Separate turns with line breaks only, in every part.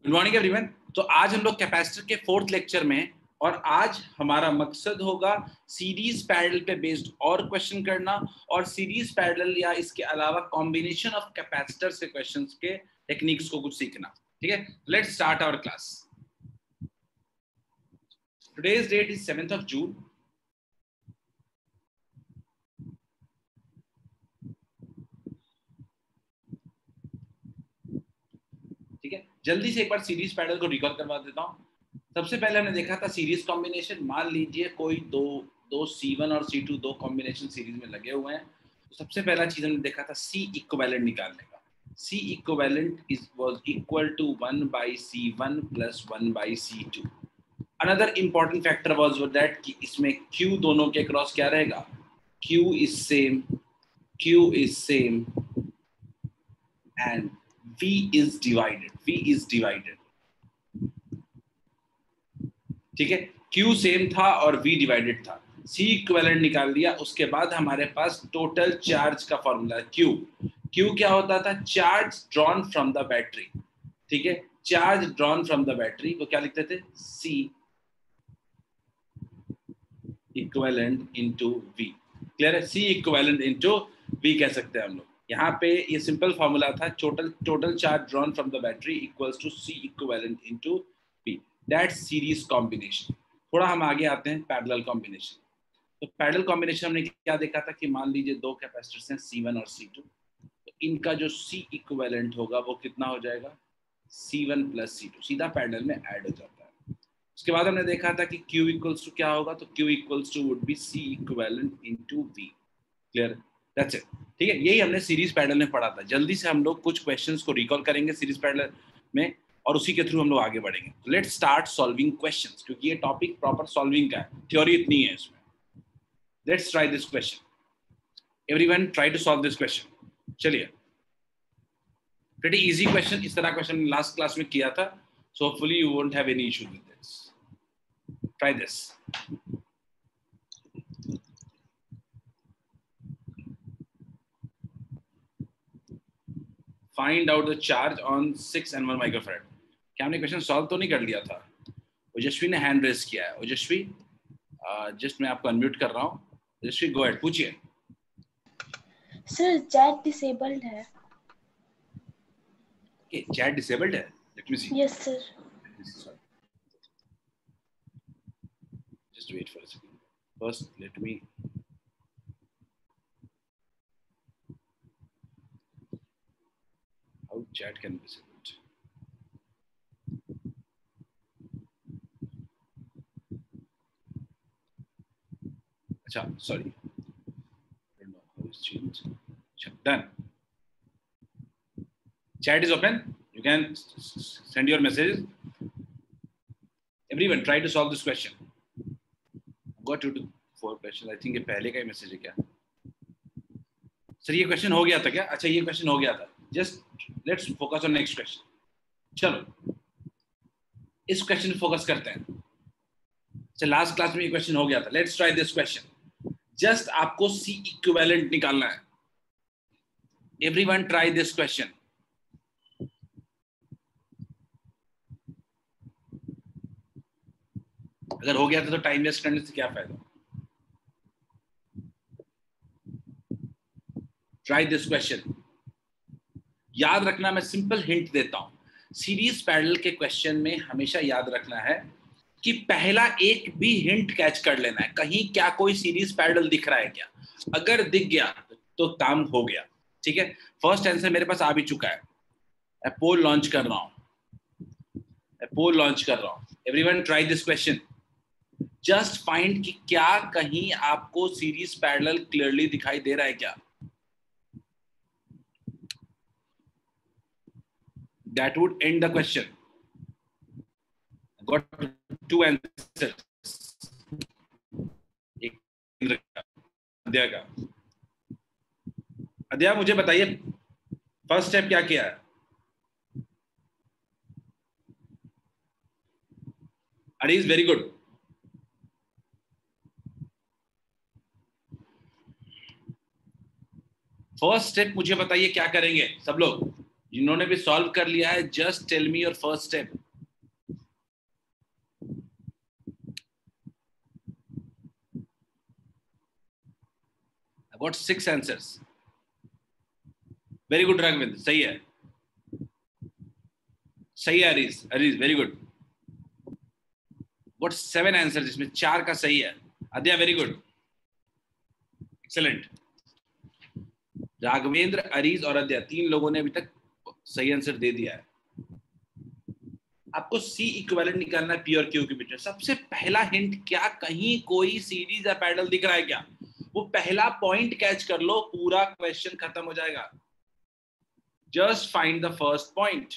Good morning everyone. तो आज हम लोग कैपेसिटर के फोर्थ लेक्चर में और आज हमारा मकसद होगा सीरीज पैरेलल पे बेस्ड और क्वेश्चन करना और सीरीज पैरेलल या इसके अलावा कॉम्बिनेशन ऑफ कैपेसिटर से क्वेश्चंस के टेक्निक्स को कुछ सीखना। ठीक है, let's start our class. Today's date is 7th of June। ठीक है, जल्दी से एक बार सीरीज पैरेलल को रिकॉल करवा देता हूँ। सबसे पहले हमने देखा था सीरीज कॉम्बिनेशन। मान लीजिए कोई दो C1 और C2 दो कॉम्बिनेशन सीरीज में लगे हुए हैं, तो सबसे पहला चीज हमने देखा था C इक्विवेलेंट निकालने का। C equivalent was equal to 1/C1 plus 1/C2। Another important factor was that कि इसमें Q दोनों के क्रॉस क्या रहेगा, Q is same and V is divided। ठीक है, Q सेम था और V डिवाइडेड था। C इक्विवेलेंट निकाल दिया। उसके बाद हमारे पास टोटल चार्ज का फॉर्मूला Q क्या होता था, charge drawn from the battery. ठीक है, charge drawn from the battery को क्या लिखते थे, C equivalent into V। Clear है, C इक्विवेलेंट इंटू V कह सकते हैं हम लोग। यहाँ पे ये सिंपल फॉर्मूला था, total charge drawn from the battery equals to C equivalent into V। That's series combination. थोड़ा हम आगे आते हैं पैरेलल कॉम्बिनेशन। तो पैरेलल कॉम्बिनेशन हमने क्या देखा था कि मान लीजिए दो कैपेसिटर्स हैं C1 और C2, तो इनका जो C इक्विवेलेंट होगा वो कितना हो जाएगा, C1 प्लस C2, सीधा पैरेलल में ऐड हो जाता है। उसके बाद हमने देखा था कि Q इक्वल्स टू क्या होगा, तो Q equals to would be C equivalent into V। Clear, that's it. ठीक है, यही हमने सीरीज पैरेलल में पढ़ा था। जल्दी से हम लोग कुछ क्वेश्चंस को रिकॉल करेंगे सीरीज पैरेलल में और उसी के थ्रू हम लोग आगे बढ़ेंगे। लेट्स स्टार्ट सॉल्विंग क्वेश्चंस, क्योंकि ये टॉपिक प्रॉपर सॉल्विंग का है, थ्योरी इतनी है इसमें। Let's try this question. Everyone try to solve this question. चलिए, प्रीटी इजी क्वेश्चन। इस तरह क्वेश्चन लास्ट क्लास में किया था, so hopefully you won't have any issue with this. Try this. Find out the charge on 6 and 1 microfarad. क्या हमने question solve तो नहीं कर लिया था? ओजस्वी ने हैंड रेज किया है। ओजस्वी, जस्ट मैं आपको अनम्यूट कर रहा हूँ। ओजस्वी गो अहेड, पूछिए।
सर चैट डिसेबल्ड है।
ओके, चैट डिसेबल्ड है। Let me see.
Yes sir.
Just wait for a second. First let me how chat can be disabled। अच्छा, sorry, I don't know how it's changed। अच्छा, done। Chat is open, you can send your messages। Everyone try to solve this question। Got 2 to 4 questions। I think ये पहले का ही message है क्या? Sir ये question हो गया था क्या? अच्छा, ये क्वेश्चन हो गया था। Just let's focus on next question. चलो इस क्वेश्चन पे फोकस करते हैं। अच्छा, लास्ट क्लास में ये क्वेश्चन हो गया था। Let's try this question. Just आपको C इक्विवेलेंट निकालना है। Everyone try this question. अगर हो गया था तो टाइम वेस्ट करने से क्या फायदा। Try this question. याद रखना, मैं सिंपल हिंट देता हूं। सीरीज पैरेलल के क्वेश्चन में हमेशा याद रखना है कि पहला एक भी हिंट कैच कर लेना है, कहीं क्या कोई सीरीज पैरेलल दिख रहा है क्या। अगर दिख गया तो काम हो गया। ठीक है, फर्स्ट आंसर मेरे पास आ भी चुका है। मैं पोल लॉन्च कर रहा हूं। Everyone try this question. Just find कि क्या कहीं आपको सीरीज पैरेलल क्लियरली दिखाई दे रहा है क्या। That would end the question। Got 2 answers। अद्या मुझे बताइए फर्स्ट स्टेप क्या किया है? Areej very good. First step मुझे बताइए क्या करेंगे सब लोग जिन्होंने भी सॉल्व कर लिया है। Just tell me your first step. What 6 answers? Very good Raghavendra, सही है, सही है Harish, Harish very good. What 7 answer, जिसमें 4 का सही है? Adya very good, excellent. Raghavendra, Areej और अद्या 3 लोगों ने अभी तक सही आंसर दे दिया है। आपको सी इक्विवेलेंट निकालना है पी और क्यू के बीच में। सबसे पहला हिंट, क्या कहीं कोई सीरीज या पैरेलल दिख रहा है क्या? वो पहला पॉइंट कैच कर लो, पूरा क्वेश्चन खत्म हो जाएगा। Just find the first point.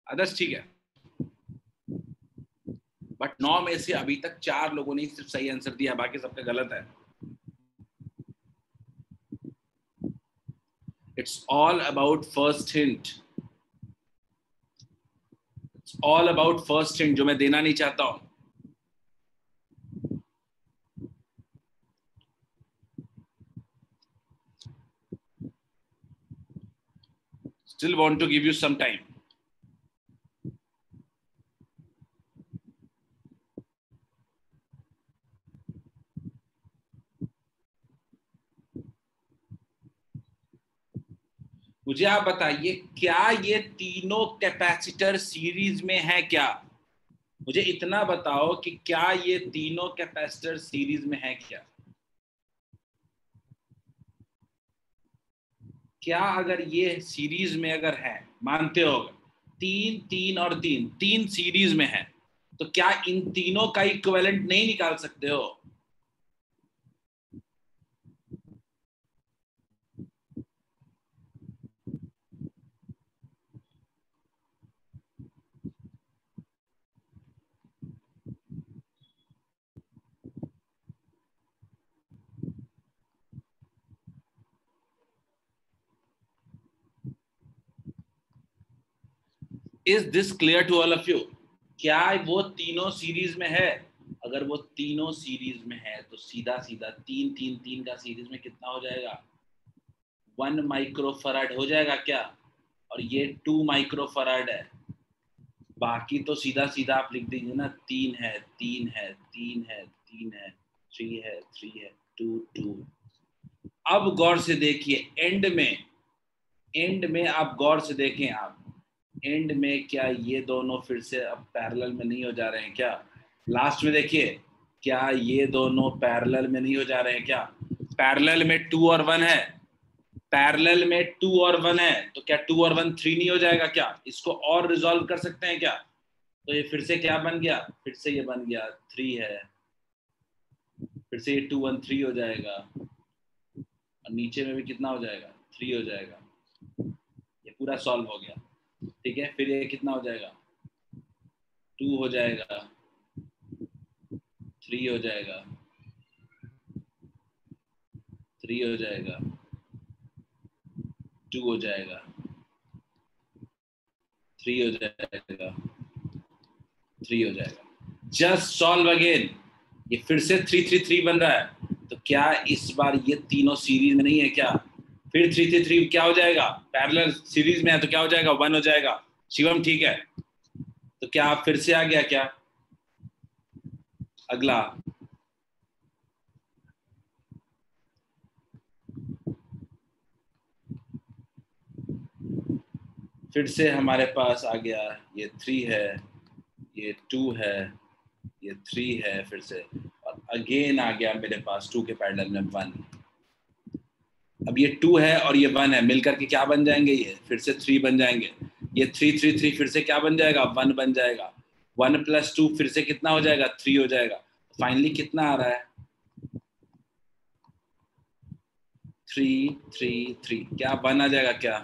Others ठीक है, बट 9 में से अभी तक 4 लोगों ने सिर्फ सही आंसर दिया, बाकी सबका गलत है। It's all about first hint. It's all about first hint, जो मैं देना नहीं चाहता हूं। Still want to give you some time. मुझे आप बताइए, क्या ये तीनों कैपेसिटर सीरीज में है क्या? मुझे इतना बताओ कि क्या ये तीनों कैपेसिटर सीरीज में है क्या? क्या अगर ये सीरीज में अगर है, मानते हो 3, 3 और 3, 3 सीरीज में है, तो क्या इन तीनों का इक्विवेलेंट नहीं निकाल सकते हो? Is this clear to all of you? क्या वो तीनों सीरीज में है? अगर वो तीनों सीरीज में है तो सीधा सीधा 3, 3, 3 का सीरीज में कितना हो जाएगा? 1 माइक्रोफराड हो जाएगा क्या? और ये 2 माइक्रोफराड है। बाकी तो सीधा सीधा आप लिख देंगे ना, 3 है, 3 है, 3 है, 3 है, 3 है, 3 है, 2, 2। अब गौर से देखिए, एंड में आप गौर से देखें, आप एंड में क्या ये दोनों फिर से अब पैरेलल में नहीं हो जा रहे हैं क्या? लास्ट में देखिए, क्या ये दोनों पैरेलल में नहीं हो जा रहे हैं क्या? पैरेलल में 2 और 1 है, पैरेलल में 2 और 1 है, तो क्या 2 और 1 3 नहीं हो जाएगा क्या? इसको और रिजॉल्व कर सकते हैं क्या? तो ये फिर से क्या बन गया? फिर से ये बन गया 3 है, फिर से ये 2, 1, 3 हो जाएगा, और नीचे में भी कितना हो जाएगा? 3 हो जाएगा। ये पूरा सॉल्व हो गया, ठीक है। फिर ये कितना हो जाएगा? 2 हो जाएगा, 3 हो जाएगा, 3 हो जाएगा, 2 हो जाएगा, 3 हो जाएगा, 3 हो जाएगा। Just solve again. ये फिर से 3, 3, 3 बन रहा है, तो क्या इस बार ये तीनों सीरीज में नहीं है क्या? फिर 3, 3, 3 क्या हो जाएगा? पैरेलल सीरीज में है तो क्या हो जाएगा? 1 हो जाएगा। शिवम ठीक है, तो क्या आप फिर से आ गया क्या? अगला फिर से हमारे पास आ गया, ये 3 है, ये 2 है, ये 3 है फिर से, और अगेन आ गया मेरे पास 2 के पैरेलल में 1। अब ये 2 है और ये 1 है, मिलकर के क्या बन जाएंगे? ये फिर से 3 बन जाएंगे। ये 3, 3, 3 फिर से क्या बन जाएगा? 1 बन जाएगा। 1 + 2 फिर से कितना हो जाएगा? 3 हो जाएगा। फाइनली कितना आ रहा है? 3, 3, 3। क्या 1 आ जाएगा क्या?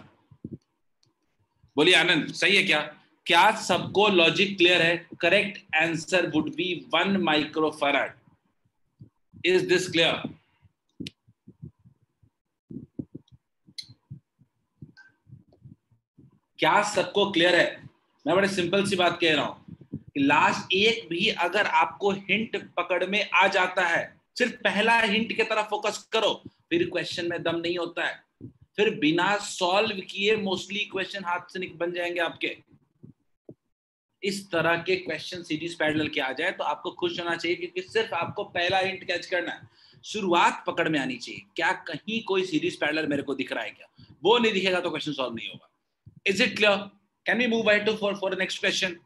बोलिए आनंद, सही है क्या? क्या सबको लॉजिक क्लियर है? Correct answer would B 1 microfarad. Is this clear? क्या सबको क्लियर है? मैं बड़े सिंपल सी बात कह रहा हूं कि लास्ट एक भी अगर आपको हिंट पकड़ में आ जाता है, सिर्फ पहला हिंट की तरफ फोकस करो, फिर क्वेश्चन में दम नहीं होता है। फिर बिना सॉल्व किए मोस्टली क्वेश्चन हाथ से बन जाएंगे आपके। इस तरह के क्वेश्चन सीरीज पैरेलल के आ जाए तो आपको खुश होना चाहिए, क्योंकि सिर्फ आपको पहला हिंट कैच करना है, शुरुआत पकड़ में आनी चाहिए। क्या कहीं कोई सीरीज पैरेलल मेरे को दिख रहा है क्या? वो नहीं दिखेगा तो क्वेश्चन सॉल्व नहीं होगा। Is it clear? Can we move ahead to for next question?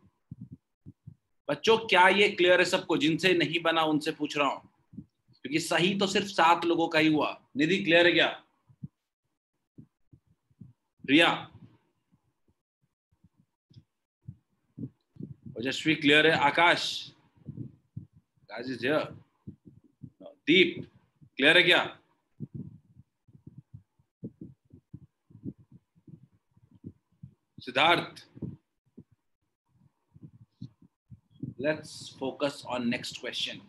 बच्चों क्या ये क्लियर है सबको? जिनसे नहीं बना उनसे पूछ रहा हूं, क्योंकि सही तो सिर्फ 7 लोगों का ही हुआ। निधि क्लियर है क्या? रिया, ओजस्वी क्लियर है? आकाश, आकाश इज हियर। दीप क्लियर है क्या? Siddharth, let's focus on next question.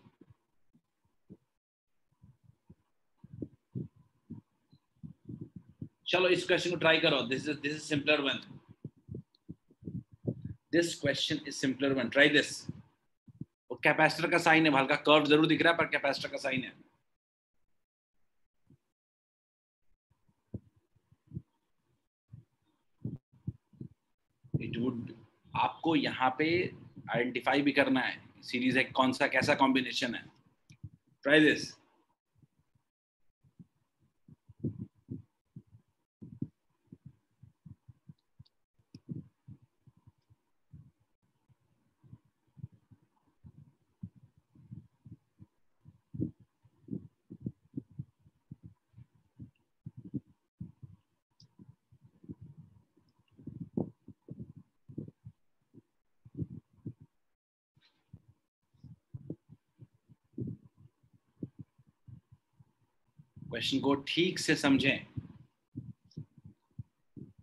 चलो इस क्वेश्चन को ट्राई करो। This is simpler one. This question is simpler one, try this. वो कैपेसिटर का साइन है, हल्का कर्व जरूर दिख रहा है पर कैपेसिटर का साइन है। इट वुड, आपको यहाँ पे आइडेंटिफाई भी करना है सीरीज है कौन सा, कैसा कॉम्बिनेशन है। Try this. क्वेश्चन को ठीक से समझें,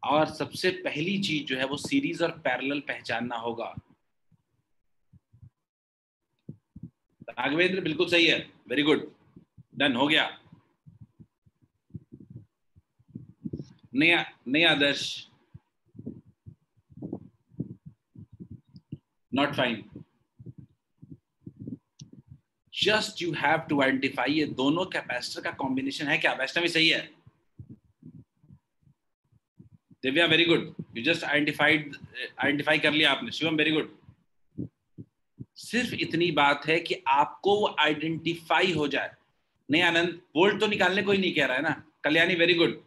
और सबसे पहली चीज जो है वो सीरीज और पैरेलल पहचानना होगा। राघवेंद्र बिल्कुल सही है, वेरी गुड, डन हो गया। नया Adarsh, not fine. Just you have to identify ये दोनों कैपेसिटर का कॉम्बिनेशन है क्या? वैष्णवी सही है। Divya very good, you just identify कर लिया आपने। Shivam very good. सिर्फ इतनी बात है कि आपको वो आइडेंटिफाई हो जाए। नहीं आनंद, वोल्ट तो निकालने को ही नहीं कह रहा है ना। Kalyani very good,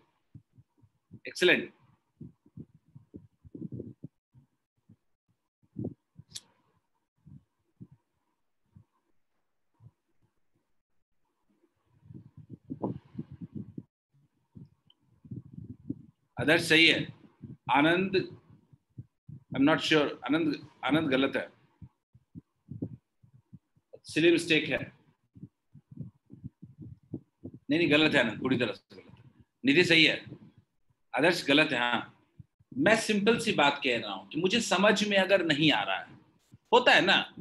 excellent. Adarsh सही है। Anand, I am not sure, Anand गलत है, सिली मिस्टेक है। नहीं गलत है आनंद, पूरी तरह से गलत है। निधि सही है, आदर्श गलत है। हाँ, मैं सिंपल सी बात कह रहा हूं कि मुझे समझ में अगर नहीं आ रहा है, होता है ना,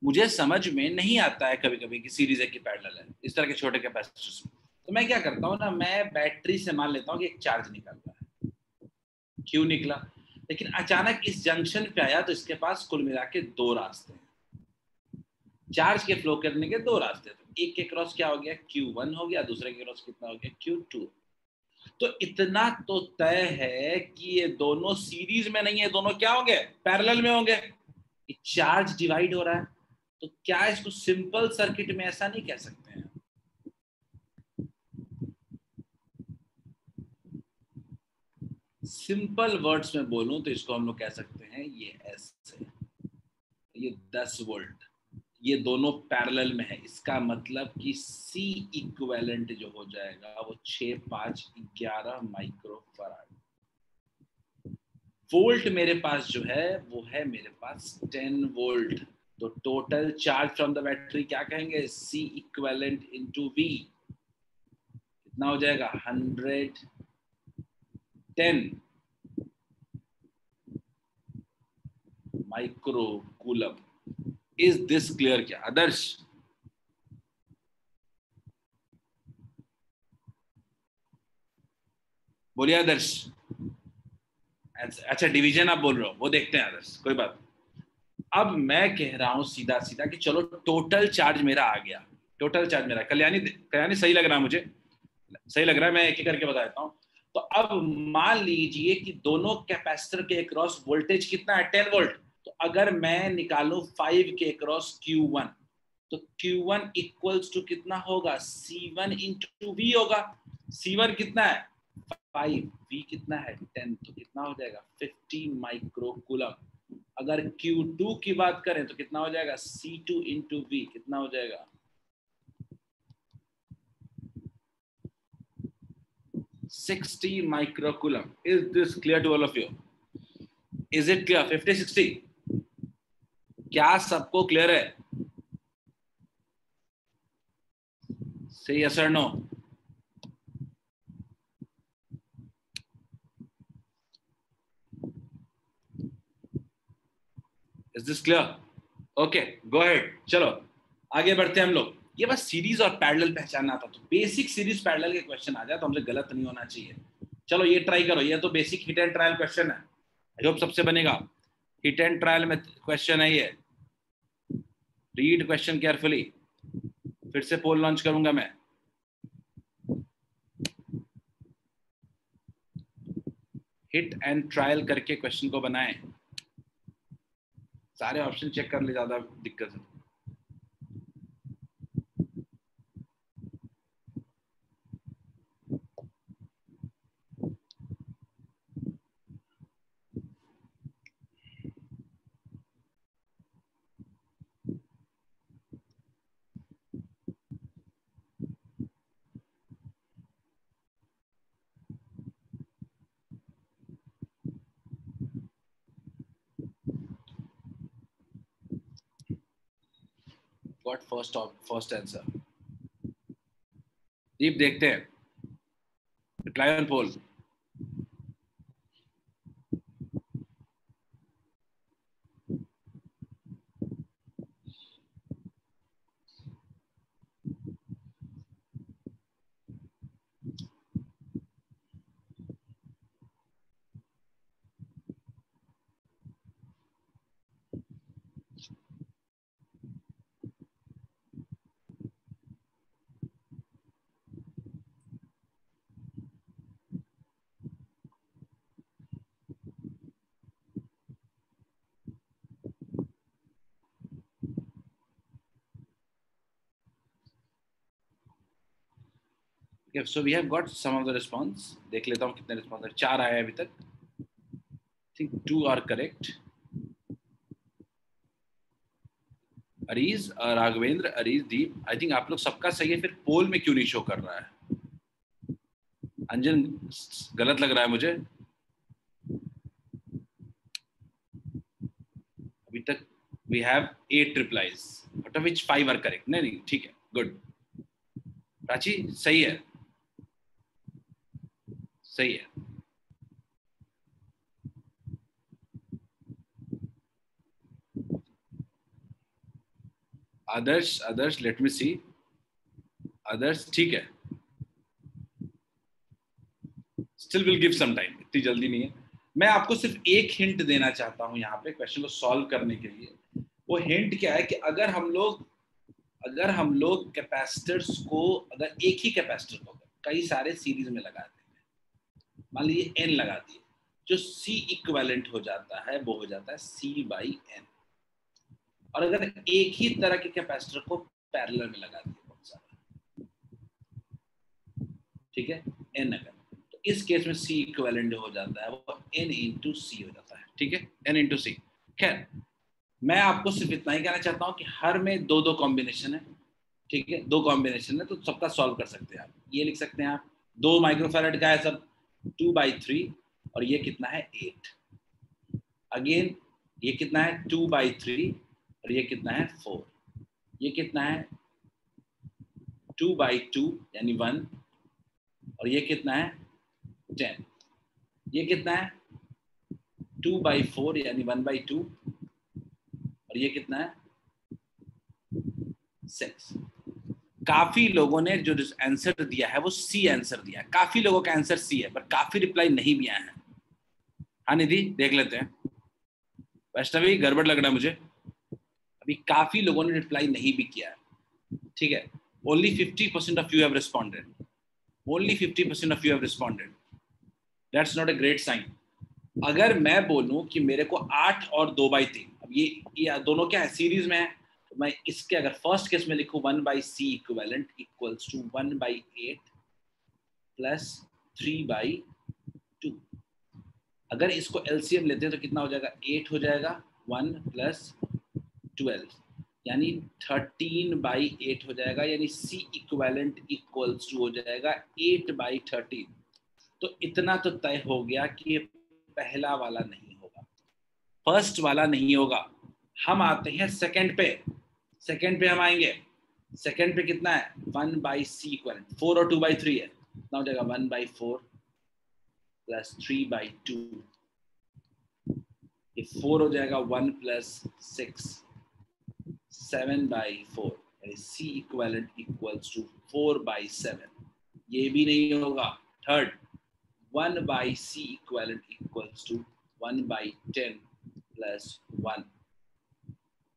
मुझे समझ में नहीं आता है कभी कभी कि सीरीज है कि पैरेलल है, इस तरह के छोटे कैपेसिटर्स में, तो मैं क्या करता हूँ ना, मैं बैटरी से मान लेता हूँ कि एक चार्ज निकल रहा है, क्यों निकला, लेकिन अचानक इस जंक्शन पे आया तो इसके पास कुल मिला के 2 रास्ते हैं, चार्ज के फ्लो करने के 2 रास्ते। तो एक के क्रॉस क्या हो गया, Q1 हो गया, दूसरे के क्रॉस कितना हो गया, Q2। तो इतना तो तय है कि ये दोनों सीरीज में नहीं है, दोनों क्या होंगे, पैरेलल में होंगे। चार्ज डिवाइड हो रहा है, तो क्या इसको सिंपल सर्किट में ऐसा नहीं कह सकते हैं? सिंपल वर्ड्स में बोलूं तो इसको हम लोग कह सकते हैं ये ऐसे, ये 10 वोल्ट, ये दोनों पैरेलल में है, इसका मतलब कि C इक्विवेलेंट जो हो जाएगा वो 6, 5, 11 माइक्रोफैराड। वोल्ट मेरे पास जो है वो है मेरे पास 10 वोल्ट। तो total charge from the battery क्या कहेंगे, C इक्विवेलेंट इनटू V, कितना हो जाएगा, 110 micro coulomb. Is this clear? क्या आदर्श? बोलिए आदर्श। अच्छा डिवीजन आप बोल रहे हो, वो देखते हैं आदर्श, कोई बात। अब मैं कह रहा हूं सीधा सीधा कि चलो टोटल चार्ज मेरा आ गया, टोटल चार्ज मेरा, कल्याणी सही लग रहा है मुझे, सही लग रहा है, मैं एक एक करके बता देता हूं। तो अब मान लीजिए कि दोनों कैपेसिटर के अक्रॉस वोल्टेज कितना है, 10 वोल्ट। तो अगर मैं निकालूं 5 के क्रॉस Q1 तो Q1 इक्वल्स टू कितना होगा, C1 इंटू V होगा। C1 कितना है 5, V कितना है 10, तो कितना हो जाएगा 50 माइक्रोकूलम। अगर Q2 की बात करें तो कितना हो जाएगा C2 इंटू V, कितना हो जाएगा 60 microcoulomb. Is this clear to all of you? Is it clear? 50-60 क्या सबको क्लियर है? Say yes or no. Is this clear? Okay, go ahead. चलो आगे बढ़ते हैं हम लोग। ये बस सीरीज और पैरेलल पहचानना था, तो बेसिक सीरीज पैरेलल के क्वेश्चन आ जाए तो हमसे गलत नहीं होना चाहिए। चलो ये ट्राई करो, ये तो basic hit and trial question है, आई होप सबसे बनेगा। हिट एंड ट्रायल में क्वेश्चन है ये, रीड क्वेश्चन केयरफुली। फिर से पोल लॉन्च करूंगा मैं। हिट एंड ट्रायल करके क्वेश्चन को बनाएं, सारे ऑप्शन चेक कर ले, ज्यादा दिक्कत है। Got first answer. दीप देखते हैं, reply on poll. Okay, so we have got some of the response. देख लेता हूँ कितने रिस्पॉन्स है। 4 आए अभी तक। I think 2 are correct. Areej, Raghavendra, Areej, Deep, I think आप लोग सबका सही है। फिर पोल में क्यों नहीं शो कर रहा है? अंजन गलत लग रहा है मुझे। अभी तक we have 8 replies, out of which 5 are correct. नहीं, ठीक है, गुड। प्राची सही है, सही है। आदर्श लेट मी सी। आदर्श ठीक है, still will give some time, इतनी जल्दी नहीं है। मैं आपको सिर्फ एक हिंट देना चाहता हूं यहाँ पे क्वेश्चन को सॉल्व करने के लिए। वो हिंट क्या है कि अगर हम लोग कैपेसिटर्स को, अगर एक ही कैपेसिटर को कई सारे सीरीज में लगा देंगे, मान लीजिए n लगा दिए, जो C इक्विवेलेंट हो जाता है वो हो जाता है C/n। और अगर एक ही तरह के कैपेसिटर को पैरेलल में लगा दिए बहुत सारा, ठीक है, n अगर, तो इस केस में C इक्विवेलेंट हो जाता है वो n इंटू C हो जाता है, ठीक है, n इंटू C। खैर मैं आपको सिर्फ इतना ही कहना चाहता हूँ कि हर में 2-2 कॉम्बिनेशन है, ठीक है, 2 कॉम्बिनेशन है, तो सबका सॉल्व कर सकते हैं आप। ये लिख सकते हैं आप 2 माइक्रोफैरेड का है सब 2/3, और ये कितना है 8। अगेन ये कितना है 2/3, और ये कितना है 4। ये कितना है 2/2 यानी 1, और ये कितना है 10। ये कितना है 2/4 यानी 1/2, और ये कितना है 6। काफी लोगों ने जो आंसर दिया है वो सी आंसर दिया है। काफी लोगों का आंसर सी है, पर काफी रिप्लाई नहीं भी आए हैं। हाँ निधि देख लेते हैं। वैष्णवी गड़बड़ लग रहा है मुझे, अभी काफी लोगों ने रिप्लाई नहीं भी किया है, ठीक है। Only 50% of you have responded, only 50% of you have responded, that's not a great sign. अगर मैं बोलूं कि मेरे को 8 और 2/3, अब ये दोनों क्या है, सीरीज में है। तो मैं इसके अगर फर्स्ट केस में लिखूं 1/c equivalent equals to 1/8 plus 3/2। अगर इसको एलसीएम लेते हैं तो कितना हो जाएगा, 8 हो जाएगा, 1 प्लस 12 यानी 13/8 हो जाएगा, यानी c इक्विवेलेंट इक्वल्स टू हो जाएगा 8/13। तो इतना तो तय हो गया कि ये पहला वाला नहीं होगा, फर्स्ट वाला नहीं होगा। हम आते हैं सेकंड पे। सेकंड पे हम आएंगे। सेकंड पे कितना है, 1/c इक्विवेलेंट, 4 और 2/3 है, कितना हो जाएगा 1/4 प्लस 3/2। ये 4 हो जाएगा, 1 प्लस 6 7/4, यानी c इक्विवेलेंट इक्वल्स टू 4/7। ये भी नहीं होगा। Third 1/c equivalent equals to 1/10 plus 1।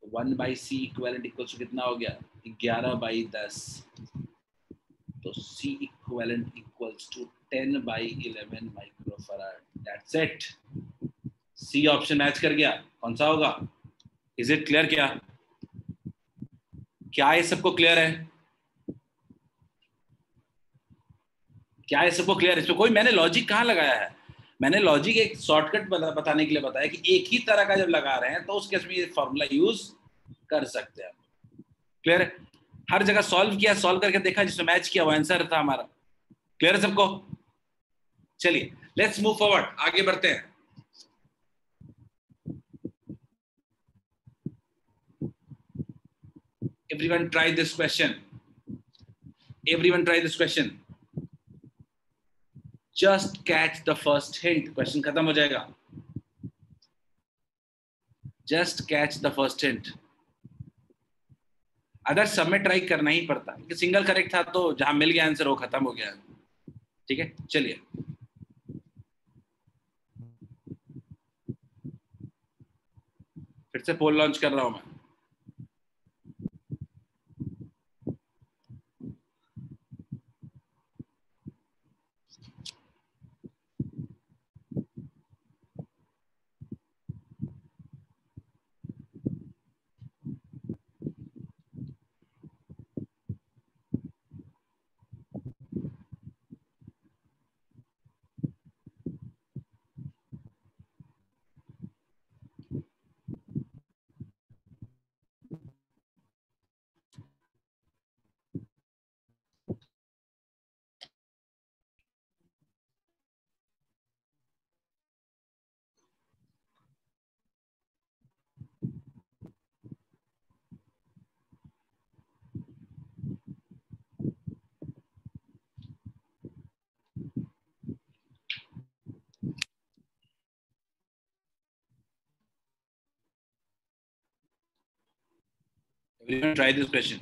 1/c equivalent equals to कितना हो गया, 11/10। तो c equivalent equals to 10/11 microfarad. That's it. C option match कर गया। कौन सा होगा? Is it clear? क्या ये सबको क्लियर है? क्या ये सबको क्लियर है? इसमें कोई मैंने लॉजिक कहाँ लगाया है? मैंने लॉजिक एक शॉर्टकट बताने के लिए बताया कि एक ही तरह का जब लगा रहे हैं तो उस केस में ये फॉर्मूला यूज कर सकते हैं। क्लियर है? हर जगह सॉल्व किया, सॉल्व करके देखा, जिसमें मैच किया वो आंसर था हमारा। क्लियर है सबको? चलिए लेट्स मूव फॉरवर्ड, आगे बढ़ते हैं। Everyone try this question. Everyone try this question. Just catch the first hint. Question खत्म हो जाएगा. Just catch the first hint. Other सब में ट्राई करना ही पड़ता है, सिंगल करेक्ट था तो जहां मिल गया आंसर वो खत्म हो गया। ठीक है, चलिए फिर से पोल लॉन्च कर रहा हूं मैं। Everyone try this question.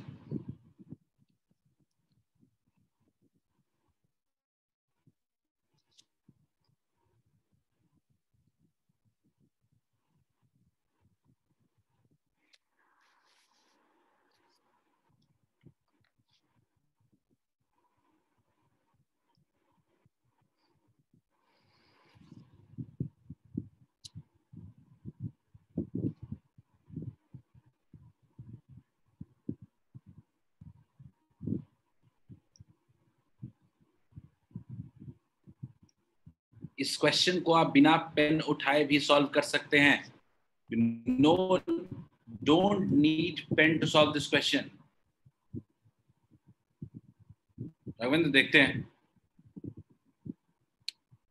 इस क्वेश्चन को आप बिना पेन उठाए भी सॉल्व कर सकते हैं। No, don't need pen to solve this question. Ravindra देखते हैं।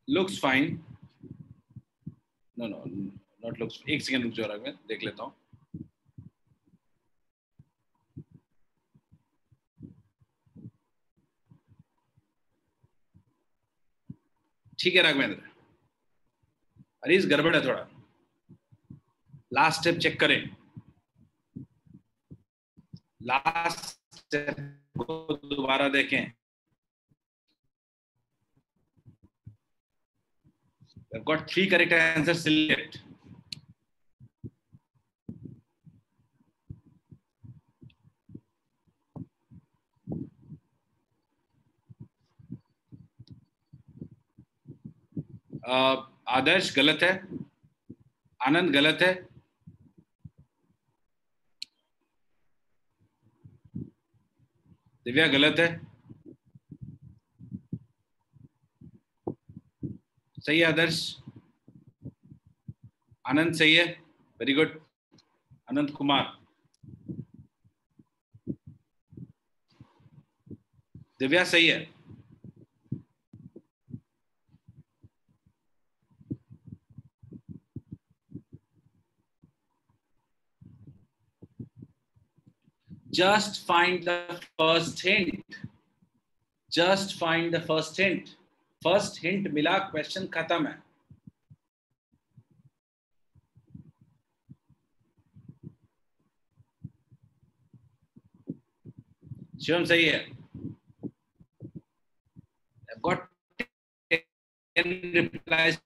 Looks fine. No no not looks. एक सेकंड रुक जाओ रविंद्र, देख लेता हूँ। ठीक है राघवेंद्र, अरे इस गड़बड़ है थोड़ा, लास्ट स्टेप चेक करें। लास्ट स्टेप को दोबारा देखें। I've got 3 correct answers selected. आदर्श गलत है, आनंद गलत है, दिव्या गलत है, सही है आदर्श, आनंद सही है, वेरी गुड, अनंत कुमार, दिव्या सही है, just find the first hint, just find the first hint, first hint मिला, क्वेश्चन खत्म है। शिवम सही है, I've got 10 replies.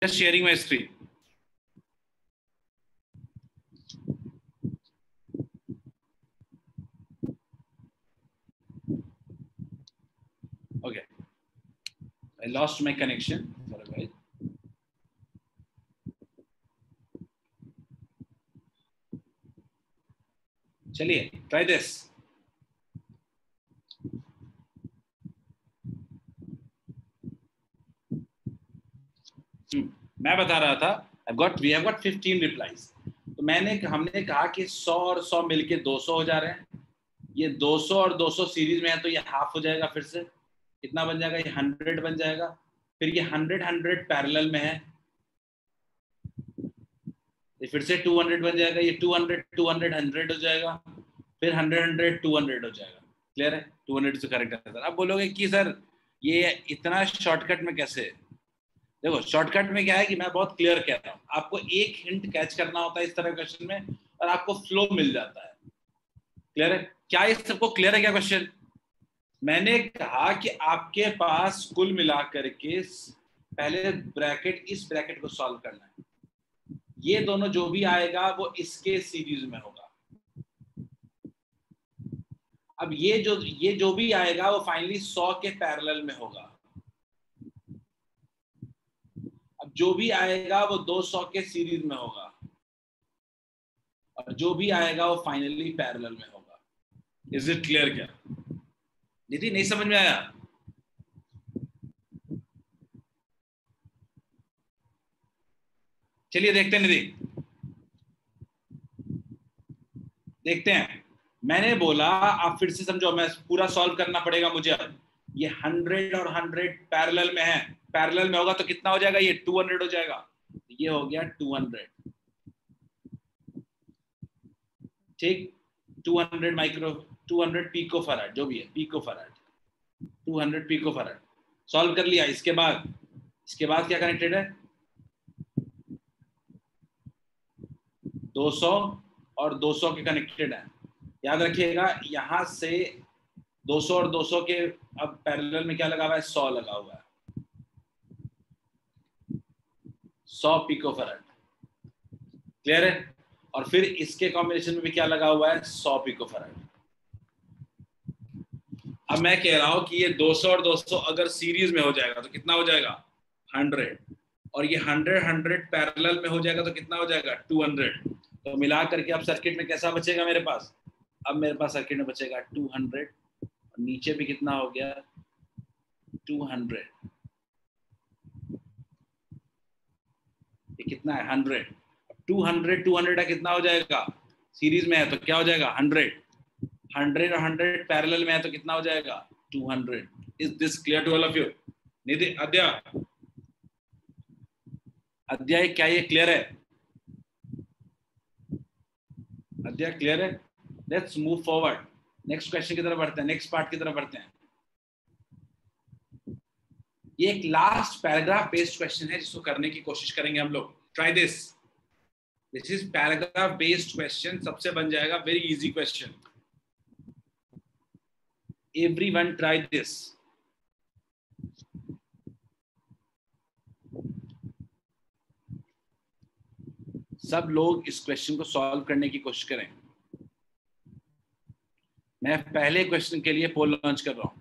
Just sharing my screen. Okay, I lost my connection for a while. चलिए, try this. मैं बता रहा था, we have got 15 replies. तो हमने कहा कि 100 और 100 मिलके 200 हो जा रहे हैं। ये 200 और 200 सीरीज में है तो ये हाफ हो जाएगा, फिर से कितना बन जाएगा, ये 100 बन जाएगा। फिर ये 100 पैरेलल में है, ये फिर से 200 बन जाएगा, ये 200 200 100 हो जाएगा, फिर 100 200 हो जाएगा। क्लियर है? 200 से करेक्ट है सर। अब बोलोगे कि सर ये इतना शॉर्टकट में कैसे? देखो, शॉर्टकट में क्या है कि मैं बहुत क्लियर कह रहा हूँ, आपको एक हिंट कैच करना होता है इस तरह क्वेश्चन में और आपको फ्लो मिल जाता है। क्लियर है? क्या ये सबको क्लियर है क्या क्वेश्चन? मैंने कहा कि आपके पास कुल मिलाकर के पहले ब्रैकेट, इस ब्रैकेट को सॉल्व करना है। ये दोनों जो भी आएगा वो इसके सीरीज में होगा। अब ये जो भी आएगा वो फाइनली 100 के पैरेलल में होगा। अब जो भी आएगा वो 200 के सीरीज में होगा और जो भी आएगा वो फाइनली पैरेलल में होगा। इज इट क्लियर क्या? निधि, नहीं समझ में आया? चलिए देखते हैं निधि, देखते हैं। मैंने बोला आप फिर से समझो, मैं पूरा सॉल्व करना पड़ेगा मुझे। अब ये 100 और 100 पैरेलल में है, पैरेलल में होगा तो कितना हो जाएगा, ये 200 हो जाएगा। ये हो गया 200, ठीक। 200 पिकोफैराड, जो भी है पिकोफैराड, 200 पिकोफैराड सॉल्व कर लिया। इसके बाद क्या कनेक्टेड है? 200 और 200 के कनेक्टेड है। याद रखिएगा, यहां से 200 और 200 के अब पैरेलल में क्या लगा हुआ है? 100 लगा हुआ है, 100 पिकोफैराड। क्लियर है? और फिर इसके कॉम्बिनेशन में भी क्या लगा हुआ है? 100 पिकोफैराड। अब मैं कह रहा हूं कि ये 200 और 200 अगर सीरीज में हो जाएगा तो कितना हो जाएगा? 100। और ये 100 पैरेलल में हो जाएगा तो कितना हो जाएगा? 200। तो मिला करके अब सर्किट में कैसा बचेगा मेरे पास? अब मेरे पास सर्किट में बचेगा 200 और नीचे भी कितना हो गया 200, ये कितना है 100, 200 का कितना हो जाएगा, सीरीज में है तो क्या हो जाएगा 100, 100 और 100 पैरेलल में है तो कितना हो जाएगा 200. Is this clear to all of you? Nidhi, Adhyay क्या ये क्लियर है? अध्याय क्लियर है? Let's move forward, next question की तरफ बढ़ते हैं, नेक्स्ट पार्ट की तरफ बढ़ते हैं. ये एक लास्ट पैराग्राफ बेस्ड क्वेश्चन है जिसको करने की कोशिश करेंगे हम लोग. Try this, this is paragraph based question, सबसे बन जाएगा very easy question. Everyone try this. सब लोग इस क्वेश्चन को सॉल्व करने की कोशिश करें. मैं पहले क्वेश्चन के लिए पोल लॉन्च कर रहा हूं.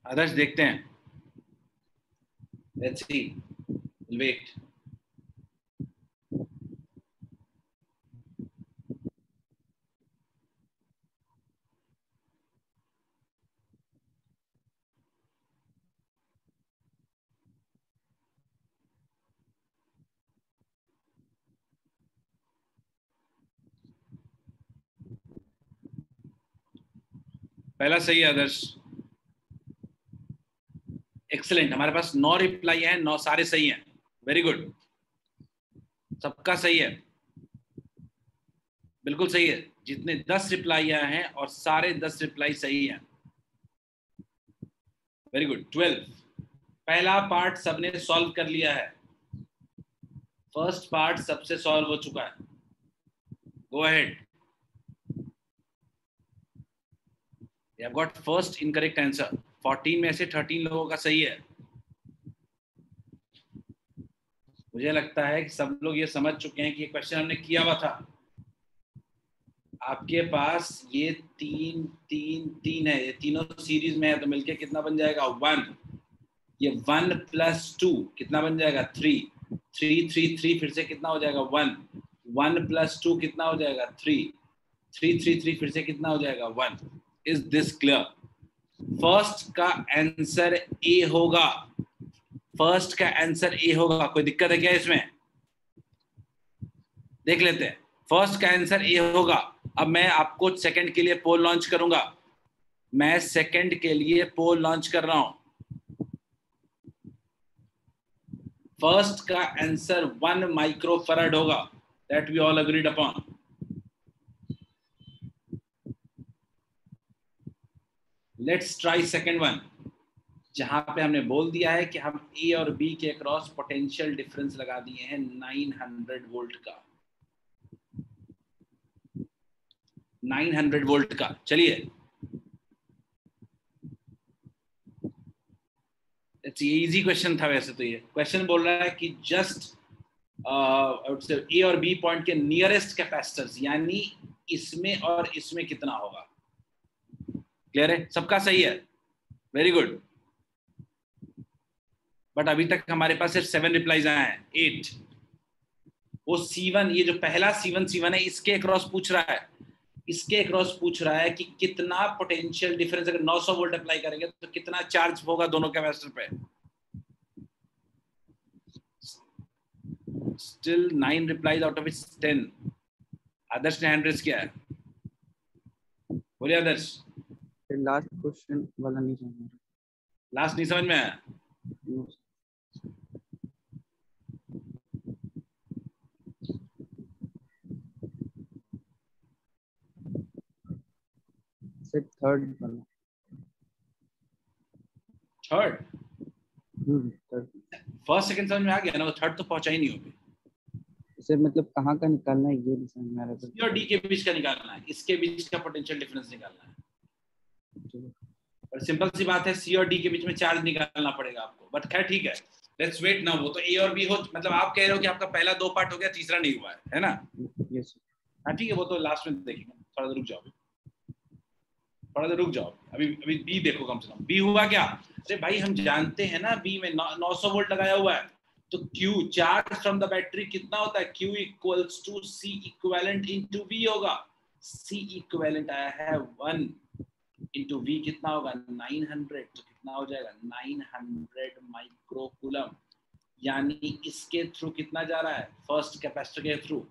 आदर्श देखते हैं. Let's see, wait. पहला सही है आदर्श, एक्सेलेंट. हमारे पास 9 रिप्लाई हैं, 9 सारे सही हैं. वेरी गुड, सबका सही है, बिल्कुल सही है. जितने 10 रिप्लाई आए हैं और सारे 10 रिप्लाई सही हैं. Very good. 12, पहला पार्ट सबने सॉल्व कर लिया है. फर्स्ट पार्ट सबसे सॉल्व हो चुका है. Go ahead. You have got first incorrect answer. 14 में से 13 लोगों का सही है. मुझे लगता है कि सब लोग ये समझ चुके हैं कि ये क्वेश्चन हमने किया हुआ था. आपके पास ये 3 3 3 है, ये तीनों सीरीज में है तो मिलके कितना बन जाएगा 1. ये 1 + 2 कितना बन जाएगा 3. 3 3 3 फिर से कितना हो जाएगा 1. 1 + 2 कितना हो जाएगा 3. 3 3 3 फिर से कितना हो जाएगा 1. Is this clear? फर्स्ट का आंसर ए होगा. फर्स्ट का आंसर ए होगा. कोई दिक्कत है क्या इसमें? देख लेते हैं. फर्स्ट का आंसर ए होगा. अब मैं आपको सेकंड के लिए पोल लॉन्च करूंगा. मैं सेकंड के लिए पोल लॉन्च कर रहा हूं. फर्स्ट का आंसर 1 माइक्रोफैराड होगा. That we all agreed upon. Let's try second one, जहां पे हमने बोल दिया है कि हम ए और बी के अक्रॉस पोटेंशियल डिफरेंस लगा दिए हैं 900 वोल्ट का. 900 वोल्ट का. चलिए, ये इजी क्वेश्चन था. वैसे तो ये क्वेश्चन बोल रहा है कि जस्ट ए और बी पॉइंट के नियरेस्ट कैपेसिटर्स, यानी इसमें और इसमें कितना होगा. क्लियर है? सबका सही है. Very good. बट अभी तक हमारे पास सिर्फ 7 रिप्लाईज आए हैं. 8. वो C1, ये जो पहला C1 है, इसके अक्रॉस पूछ रहा है. इसके अक्रॉस पूछ रहा है कि कितना पोटेंशियल डिफरेंस, अगर 900 वोल्ट अप्लाई करेंगे तो कितना चार्ज होगा दोनों कैपेसिटर पे. Still 9 replies out of 10. आदर्श ने हैंड रेज किया है. बोलिए आदर्श.
लास्ट क्वेश्चन वाला नहीं समझ.
लास्ट नहीं समझ में आया?
सर थर्ड वाला।
थर्ड
थर्ड
फर्स्ट सेकंड समझ में आ गया ना, थर्ड तो पहुंचा ही नहीं हो।
सर मतलब कहाँ का निकालना है ये नहीं समझ में आ रहा था।
सी और डी के बीच का निकालना है, इसके बीच का पोटेंशियल डिफरेंस निकालना है। और सिंपल सी बात है, सी और डी के बीच में चार्ज निकालना पड़ेगा आपको, बट खैर ठीक है, लेट्स वेट ना। वो तो ए और बी हो, मतलब आप कह रहे हो कि आपका पहला 2 पार्ट हो गया, तीसरा नहीं हुआ है ना?
यस
हाँ ठीक है, वो तो लास्ट में देखेंगे, थोड़ा रुक जाओ, थोड़ा रुक जाओ, अभी अभी बी देखो कम से कम। बी हुआ क्या? अरे भाई हम जानते हैं ना, बी में 900 वोल्ट लगाया हुआ है, तो Q charge from the battery कितना होता है? Q equals to C equivalent into V होगा। C इक्विवेलेंट आया है 1 इनटू V कितना होगा? 900, तो कितना हो जाएगा? 900 माइक्रोकूलम। यानी इसके थ्रू कितना जा रहा है? फर्स्ट कैपेसिटर के थ्रू